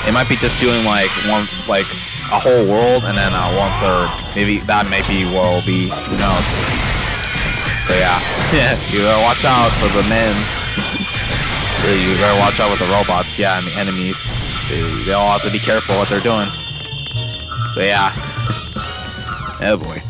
It might be just doing like a whole world and then 1/3. Maybe that may be what it'll be. Who knows? So yeah, you gotta watch out for the men. You gotta watch out with the robots, yeah, and the enemies. They all have to be careful what they're doing. So yeah. Oh boy.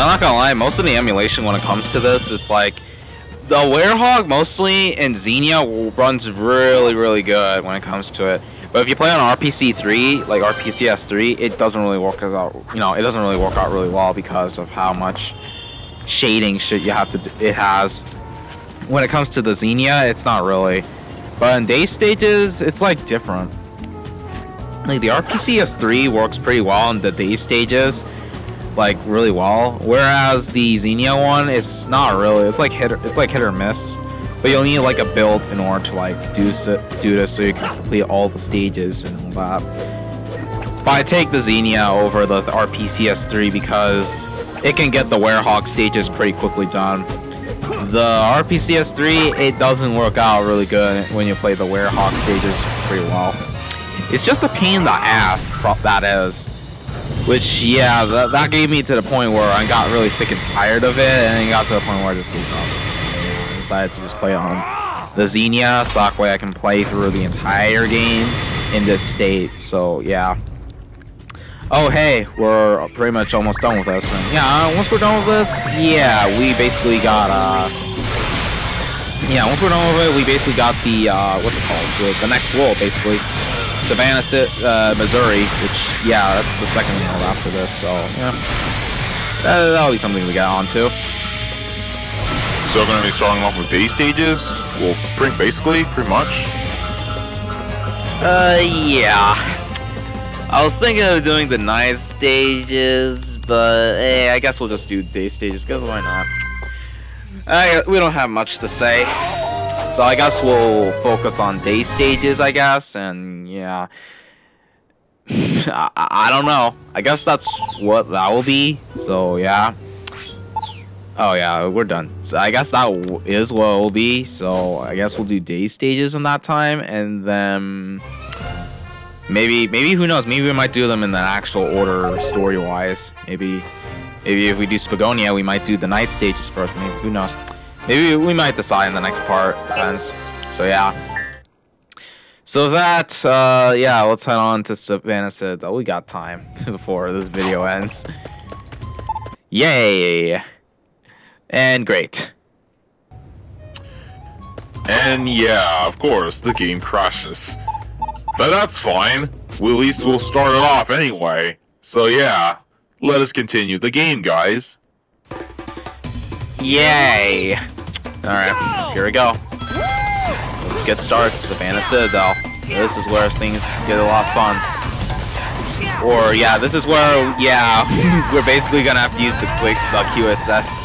I'm not gonna lie, most of the emulation when it comes to this is like the Werehog mostly in Xenia runs really good when it comes to it. But if you play on RPC3, like RPCS3, it doesn't really work out. You know, it doesn't really work out really well because of how much shading shit you have to. It has. When it comes to the Xenia, it's not really. But in day stages, it's like different. Like the RPCS3 works pretty well in the day stages, like really well. Whereas the Xenia one, it's not really. It's like hit or miss. But you'll need like a build in order to like do this so you can complete all the stages and all that. But I take the Xenia over the RPCS3 because it can get the Werehog stages pretty quickly done. The RPCS3, it doesn't work out really good when you play the Werehog stages pretty well. It's just a pain in the ass, that is. Which, yeah, that gave me to the point where I got really sick and tired of it, and then it got to the point where I just gave up. I decided to just play on the Xenia, so that way I can play through the entire game in this state, so yeah. Oh hey, we're pretty much almost done with this. And yeah, once we're done with this, yeah, we basically got once we're done with it, we basically got the what's it called? The next world, basically. Savannah, Missouri, which yeah, that's the second world after this. So yeah, that'll be something we got on to. So we're gonna be starting off with day stages. Well, pretty much. Yeah. I was thinking of doing the night stages, but hey, I guess we'll just do day stages, because why not? We don't have much to say, so I guess we'll focus on day stages, I guess, and yeah. I don't know. I guess that's what that will be, so yeah. Oh yeah, we're done. So I guess that is what it will be, so I guess we'll do day stages in that time, and then... Maybe who knows? Maybe we might do them in the actual order, story-wise. Maybe if we do Spagonia, we might do the night stages first. Maybe who knows? Maybe we might decide in the next part. Depends. So yeah. So that yeah, let's head on to Savannah Sid. Oh, we got time before this video ends. Yay! And great. And yeah, of course, the game crashes. But that's fine. At least we'll start it off anyway. So yeah, let us continue the game, guys. Yay! Alright, here we go. Let's get started. Savannah Citadel. This is where things get a lot of fun. Or yeah, this is where, yeah, we're basically gonna have to use the QSS.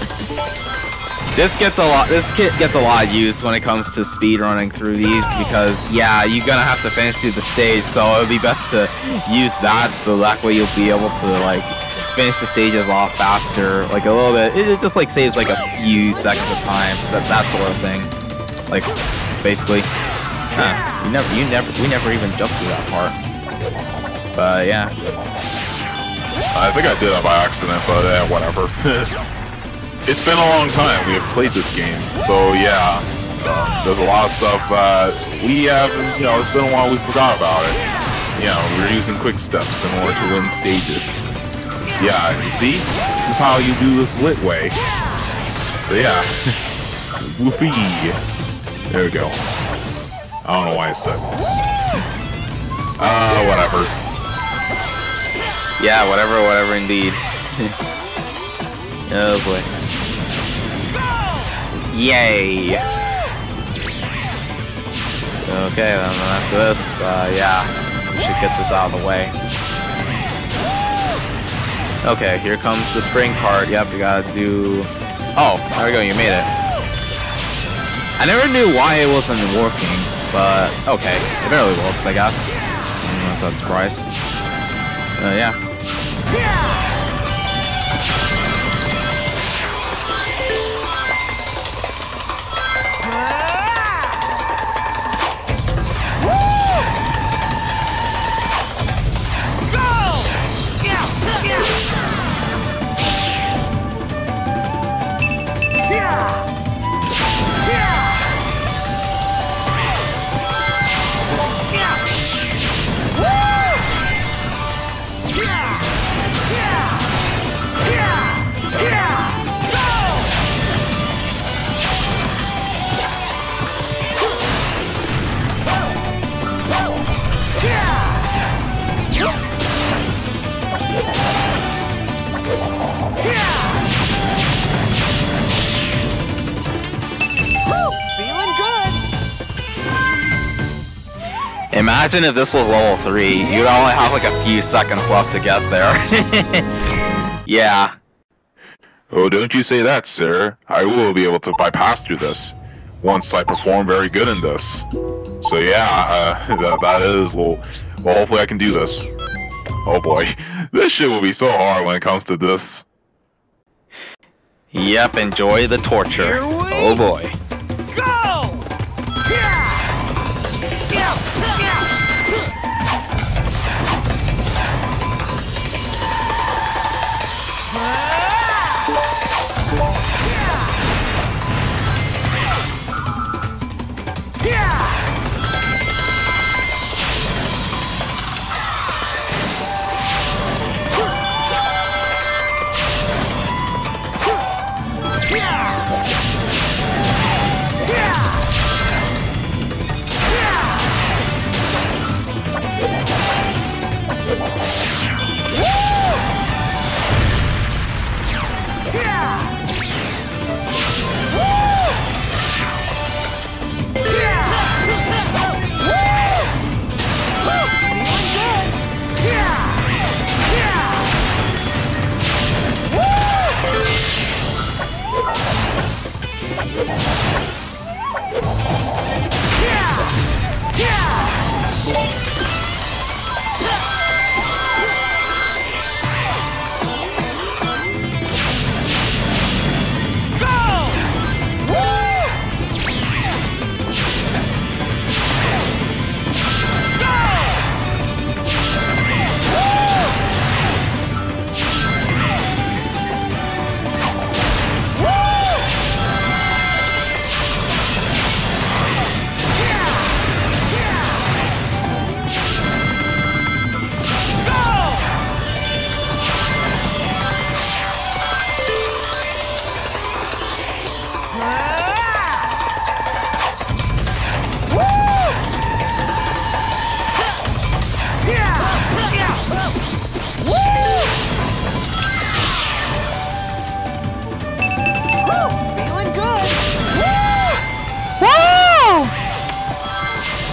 This gets a lot of use when it comes to speedrunning through these, because yeah, you're gonna have to finish through the stage, so it would be best to use that, so that way you'll be able to like finish the stages a lot faster, like a little bit. It just like saves like a few seconds of time, that sort of thing. Like basically, we never even jumped through that part. But yeah, I think I did that by accident, but whatever. It's been a long time we have played this game, so yeah, there's a lot of stuff we haven't, you know, it's been a while we forgot about it. You know, we're using quick steps in order to win stages. Yeah, you see? This is how you do this lit way. So yeah, whoopee. There we go. I don't know why I said whatever. Yeah, whatever indeed. Oh boy. Yay! Okay, then after this, yeah, we should get this out of the way. Okay, here comes the spring part. Yep, you gotta do... Oh, there we go, you made it. I never knew why it wasn't working, but okay, it barely works, I guess. I'm not that surprised. Yeah. Imagine if this was level 3. You'd only have like a few seconds left to get there. Yeah. Oh, don't you say that, sir. I will be able to bypass through this once I perform very good in this. So yeah, that is, well, hopefully I can do this. Oh boy, this shit will be so hard when it comes to this. Yep, enjoy the torture. Oh boy. Go!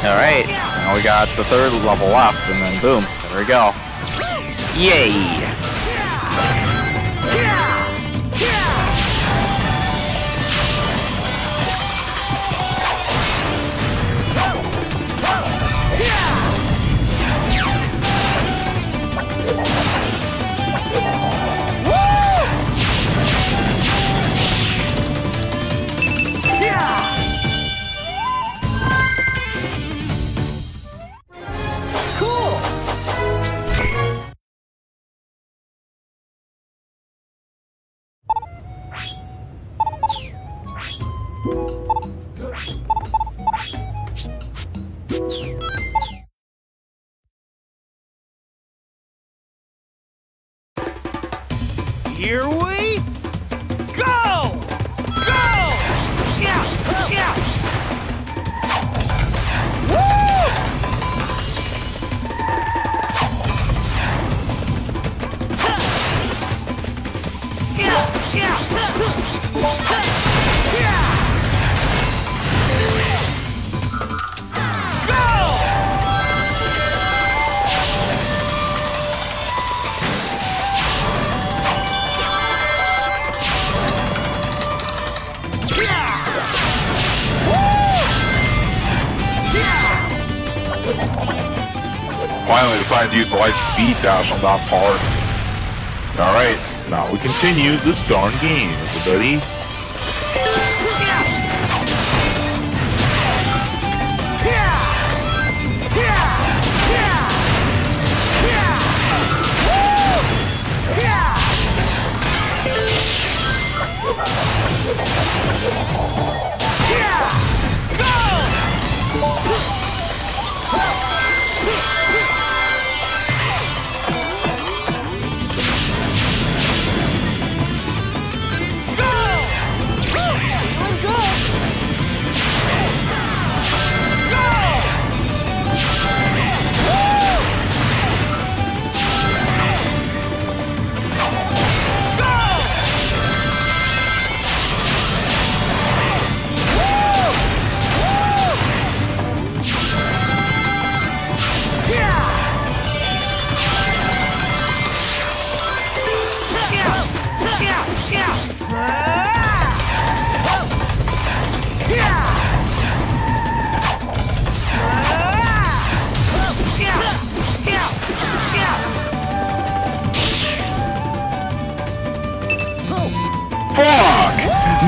Alright, now we got the third level left, and then boom, there we go. Yay! Here we go! Go! Yeah! Yeah! Woo! Yeah! Yeah! Finally decided to use the light speed dash on that part. Alright, now we continue this darn game, everybody.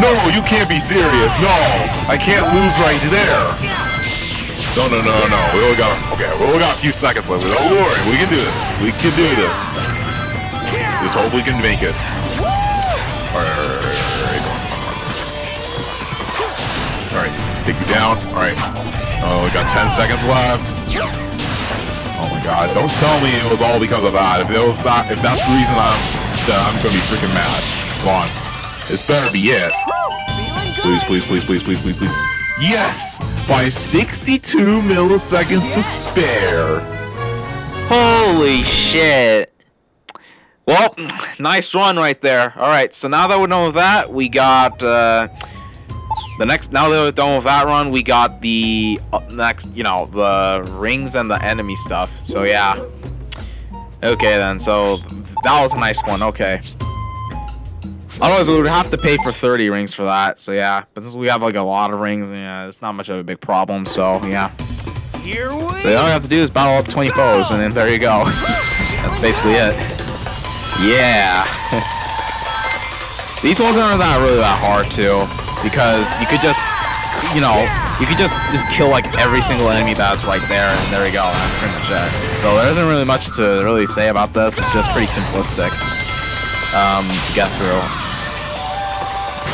No, you can't be serious. No, I can't lose right there. No. We only got a few seconds left. Don't worry, we can do this. We can do this. Just hope we can make it. Alright, take you down. Alright. Oh, we got 10 seconds left. Oh my god, don't tell me it was all because of that. If that's the reason I'm gonna be freaking mad. Come on. This better be it. Please. Yes! By 62 milliseconds to spare. Holy shit. Well, nice run right there. Alright, so now that we're done with that, we got now that we're done with that run, we got the next, the rings and the enemy stuff. So yeah. Okay then, so that was a nice one, okay. Otherwise, we would have to pay for 30 rings for that, so yeah. But since we have like a lot of rings, yeah, it's not much of a big problem, so yeah. Here we So all you have to do is battle up 20 foes, and then there you go. That's basically it. Yeah. These ones aren't really that hard too, because you could just, just kill like every single enemy that's right there, and there you go. That's pretty much it. So there isn't really much to really say about this. It's just pretty simplistic to get through.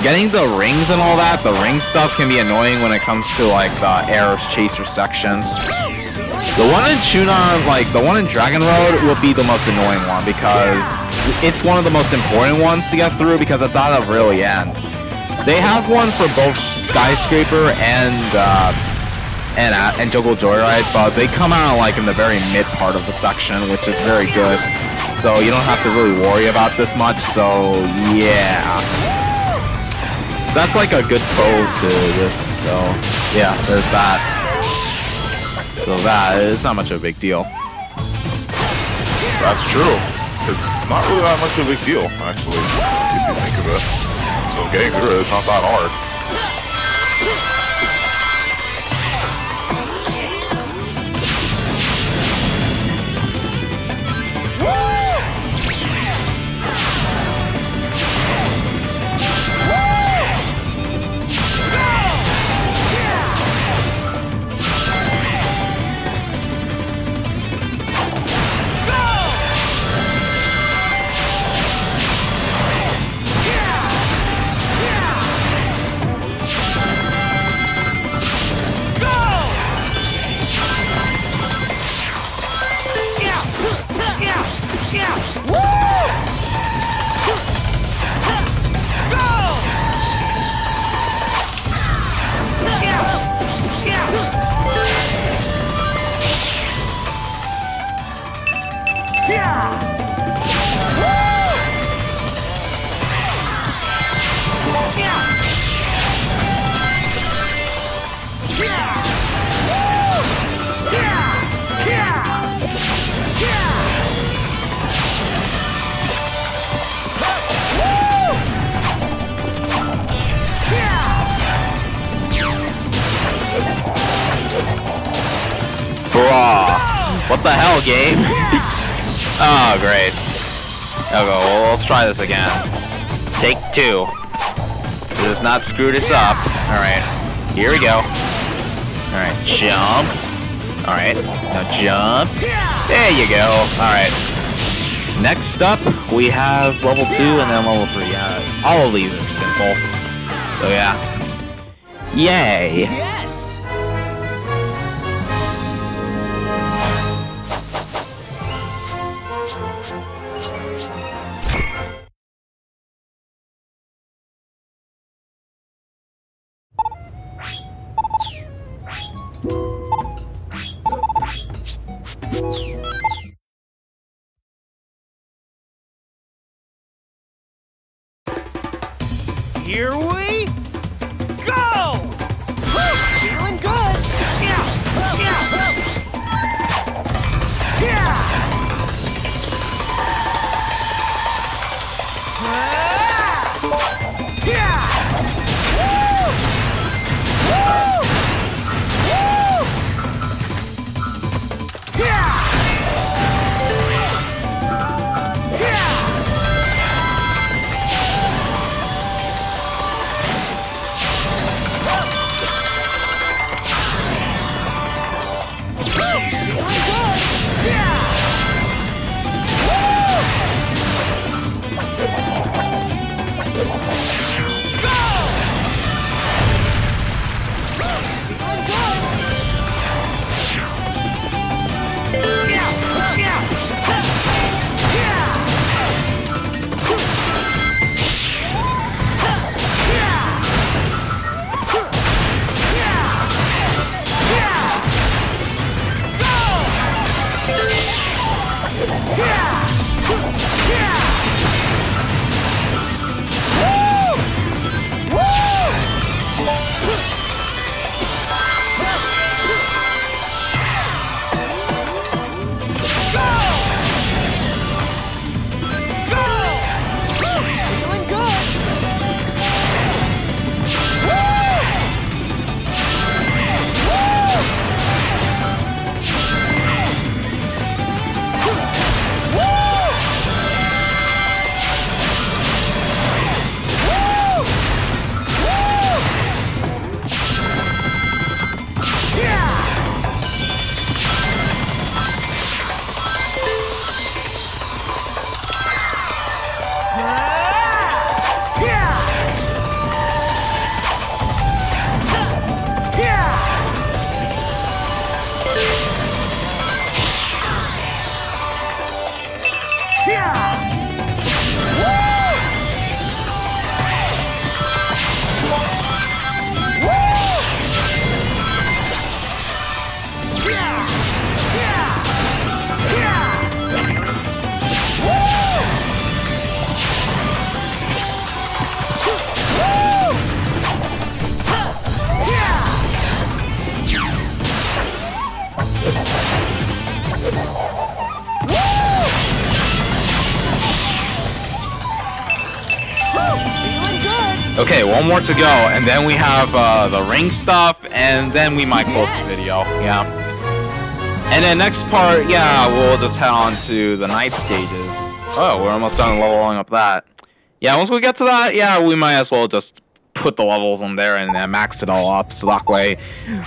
Getting the rings and all that, the ring stuff can be annoying when it comes to like the air chaser sections. The one in Chunan, the one in Dragon Road will be the most annoying one because it's one of the most important ones to get through because it's at the really end. They have one for both Skyscraper and Jungle Joyride, but they come out like in the very mid part of the section, which is very good. So you don't have to really worry about this much. So yeah. So that's like a good foe to this, so yeah, there's that. So that is not much of a big deal. That's true. It's not really that much of a big deal, actually, if you think of it. So getting through it is not that hard. What the hell, game? Oh, great. Okay, well, let's try this again. Take 2. Let's not screw this up. Alright, here we go. Alright, jump. Alright, now jump. There you go. Alright. Next up, we have level 2 and then level 3. Yeah, all of these are simple. So, yeah. Yay! Yes! Here we go! Feeling good! Yeah! Okay, one more to go, and then we have the ring stuff, and then we might close the video. Yeah. And then next part, yeah, we'll just head on to the night stages. Oh, we're almost done leveling up that. Yeah, once we get to that, yeah, we might as well just put the levels on there and max it all up, so that way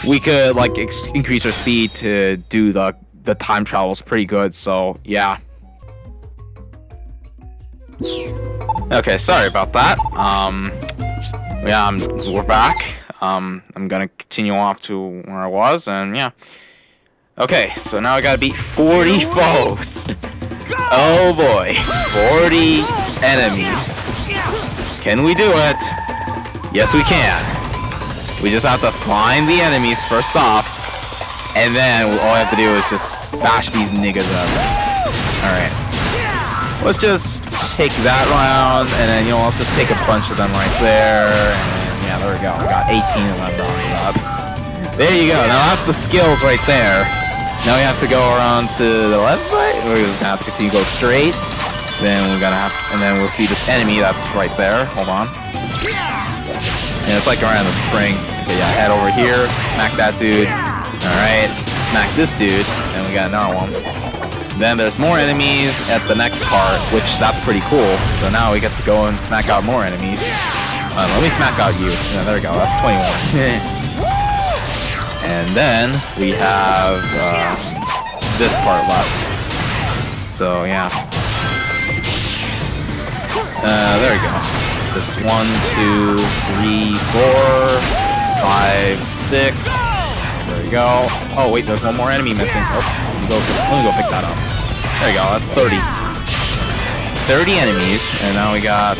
we could like increase our speed to do the time travels pretty good. So yeah. Okay, sorry about that. Yeah, we're back. I'm gonna continue off to where I was, and yeah. Okay, so now I gotta beat 40 foes. Oh boy, 40 enemies. Can we do it? Yes, we can. We just have to find the enemies first off, and then all we have to do is just bash these niggas up. Alright. Let's just take that round, and then, you know, let's just take a bunch of them right there, and yeah, there we go. We got 18 of them rounded up. There you go. Now that's the skills right there. Now we have to go around to the left side. We're just gonna have to continue to go straight. Then we're gonna have, and then we'll see this enemy that's right there. Hold on. And it's like around the spring. Okay, yeah, head over here, smack that dude. Alright, smack this dude, and we got another one. Then there's more enemies at the next part, which that's pretty cool. So now we get to go and smack out more enemies. Let me smack out you. Yeah, there we go, that's 21. And then we have this part left. So yeah. There we go. This 1, 2, 3, 4, 5, 6. There we go. Oh wait, there's one more enemy missing. Oh, let me go pick that up. There we go. That's 30. 30 enemies, and now we got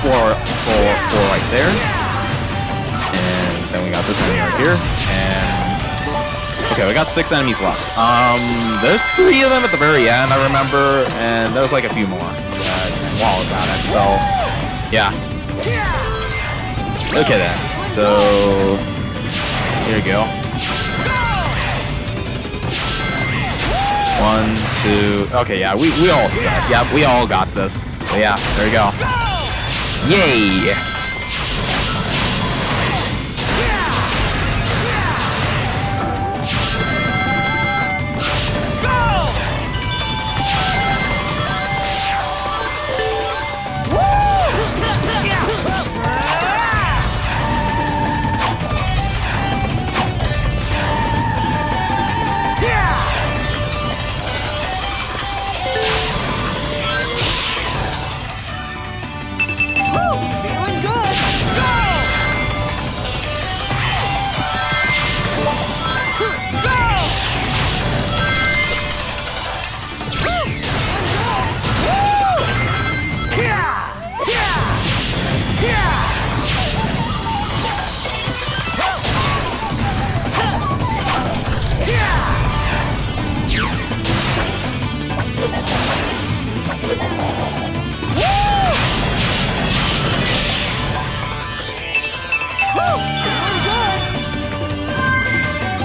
four right there. And then we got this enemy right here. And okay, we got 6 enemies left. There's 3 of them at the very end, I remember, and there's like a few more. While about it, so yeah. Okay then. So here we go. 1, 2. Okay, yeah, we all set. Yeah, we all got this. So yeah, there we go. Yay!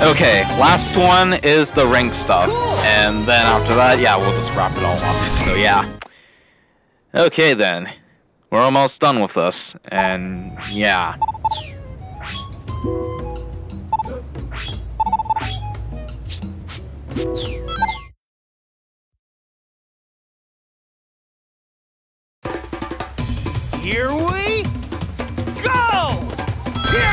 Okay, last one is the ring stuff, and then after that, yeah, we'll just wrap it all up, so yeah. Okay then, we're almost done with this, and yeah. Here we go! Go!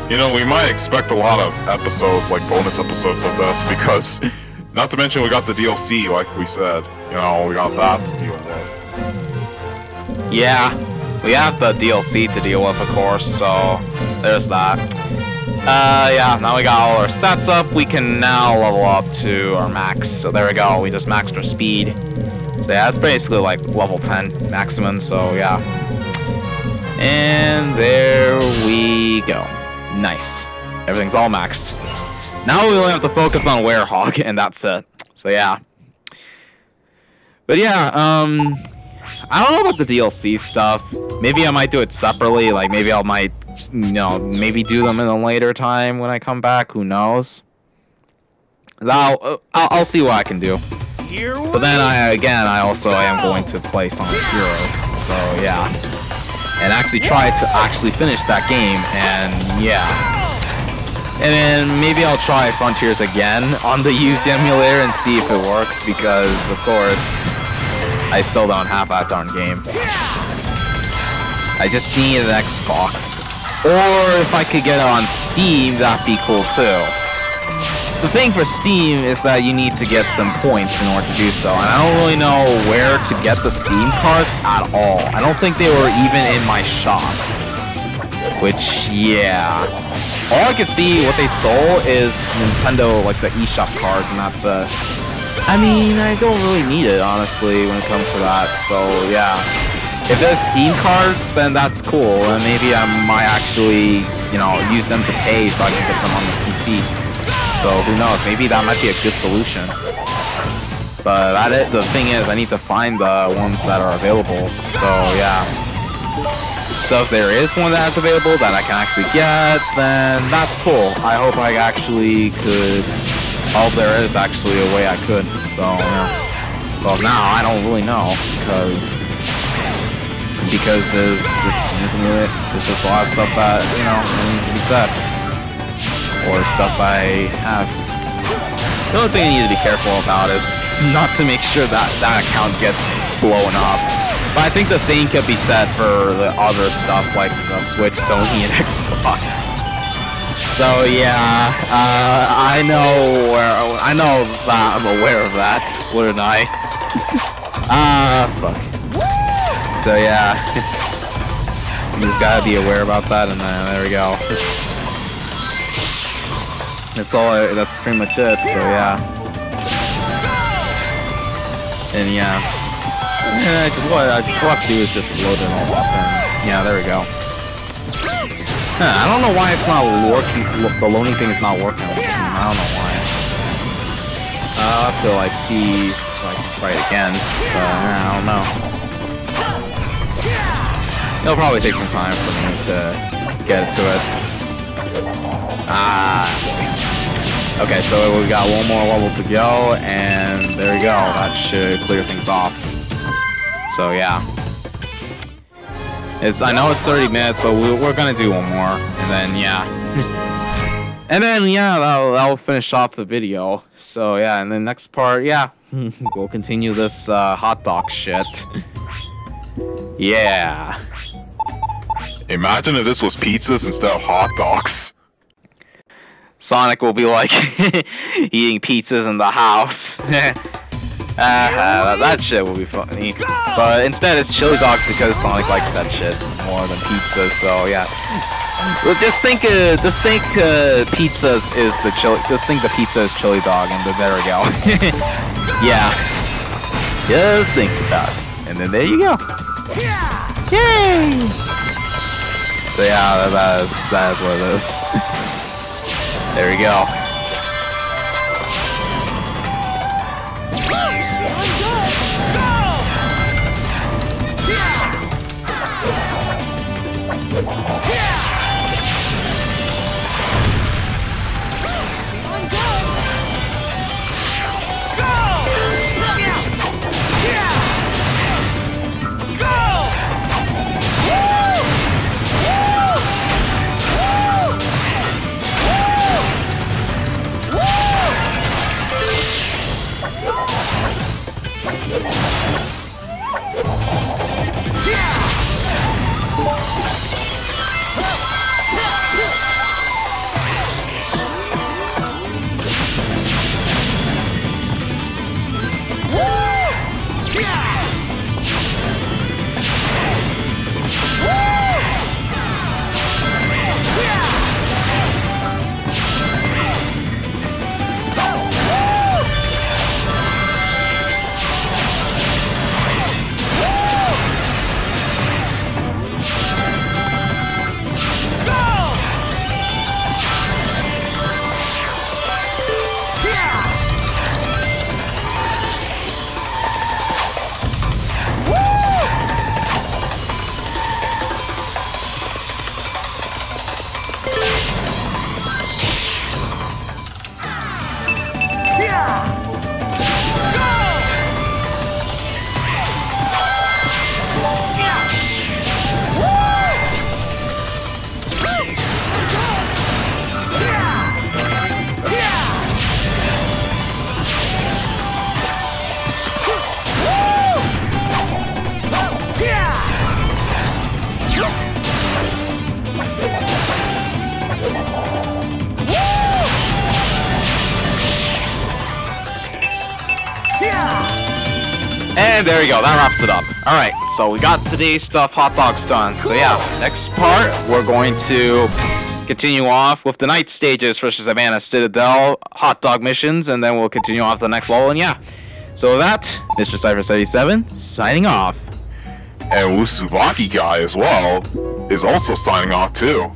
You know, we might expect a lot of episodes, like bonus episodes of this, because, not to mention we got the DLC, like we said. You know, we got that to deal with. Yeah, we have the DLC to deal with, of course, so there's that. Yeah, now we got all our stats up, we can now level up to our max. So there we go, we just maxed our speed. So yeah, it's basically like level 10 maximum, so yeah. And there we go. Nice. Everything's all maxed. Now we only have to focus on Werehog, and that's it. So yeah. But yeah, I don't know about the DLC stuff. Maybe I might do it separately. Like maybe I might, you know, maybe do them in a later time when I come back. Who knows? I'll see what I can do. But then I also am going to play Sonic Heroes. So yeah, and actually try to finish that game. And yeah, and then maybe I'll try Frontiers again on the used emulator and see if it works. Because of course, I still don't have that darn game. I just need an Xbox. Or if I could get it on Steam, that'd be cool too. The thing for Steam is that you need to get some points in order to do so, and I don't really know where to get the Steam cards at all. I don't think they were even in my shop. Which, yeah. All I could see what they sold is Nintendo, like the eShop cards, and that's I mean, I don't really need it, honestly, when it comes to that, so yeah. If there's Steam cards, then that's cool, and maybe I might actually, you know, use them to pay so I can get them on the PC. So who knows, maybe that might be a good solution. But the thing is, I need to find the ones that are available, so yeah. So if there is one that's available that I can actually get, then that's cool. I hope I actually could... I hope there is actually a way I could, so yeah. Well, now I don't really know, because there's just a lot of stuff that, you know, needs to be said. Or stuff I have. The only thing I need to be careful about is not to make sure that that account gets blown up. But I think the same could be said for the other stuff like the Switch, Sony, and Xbox. So yeah, I know that I'm aware of that, wouldn't I? Fuck. So yeah, you just gotta be aware about that, and then there we go. That's pretty much it, so yeah. And yeah. What I have to do is just load it all up, and yeah, there we go. I don't know why it's not working, the loading thing is not working on this game, I don't know why. I'll have to like see, like, try it again, but I don't know. It'll probably take some time for me to get to it. Okay, so we got one more level to go, and there we go. That should clear things off. So yeah, I know it's 30 minutes, but we're gonna do one more, and then yeah, and then yeah, that'll finish off the video. So yeah, and the next part, yeah, we'll continue this hot dog shit. Yeah. Imagine if this was pizzas instead of hot dogs. Sonic will be like eating pizzas in the house. That shit will be funny. But instead it's chili dogs because Sonic likes that shit more than pizzas. So yeah, well, just think pizzas is the chili. Just think the pizza is chili dog, and then there we go. Yeah, just think about it, and then there you go. Yay! So yeah, that is what it is. There we go. And there we go, that wraps it up. Alright, so we got today's stuff, hot dogs done. So yeah, next part, we're going to continue off with the night stages for Savannah Citadel, hot dog missions, and then we'll continue off to the next level, and yeah. So that, Mr. Cypher77, signing off. And Wusubaki guy as well is also signing off too.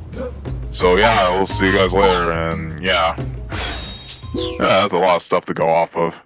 So yeah, we'll see you guys later, and yeah. That's a lot of stuff to go off of.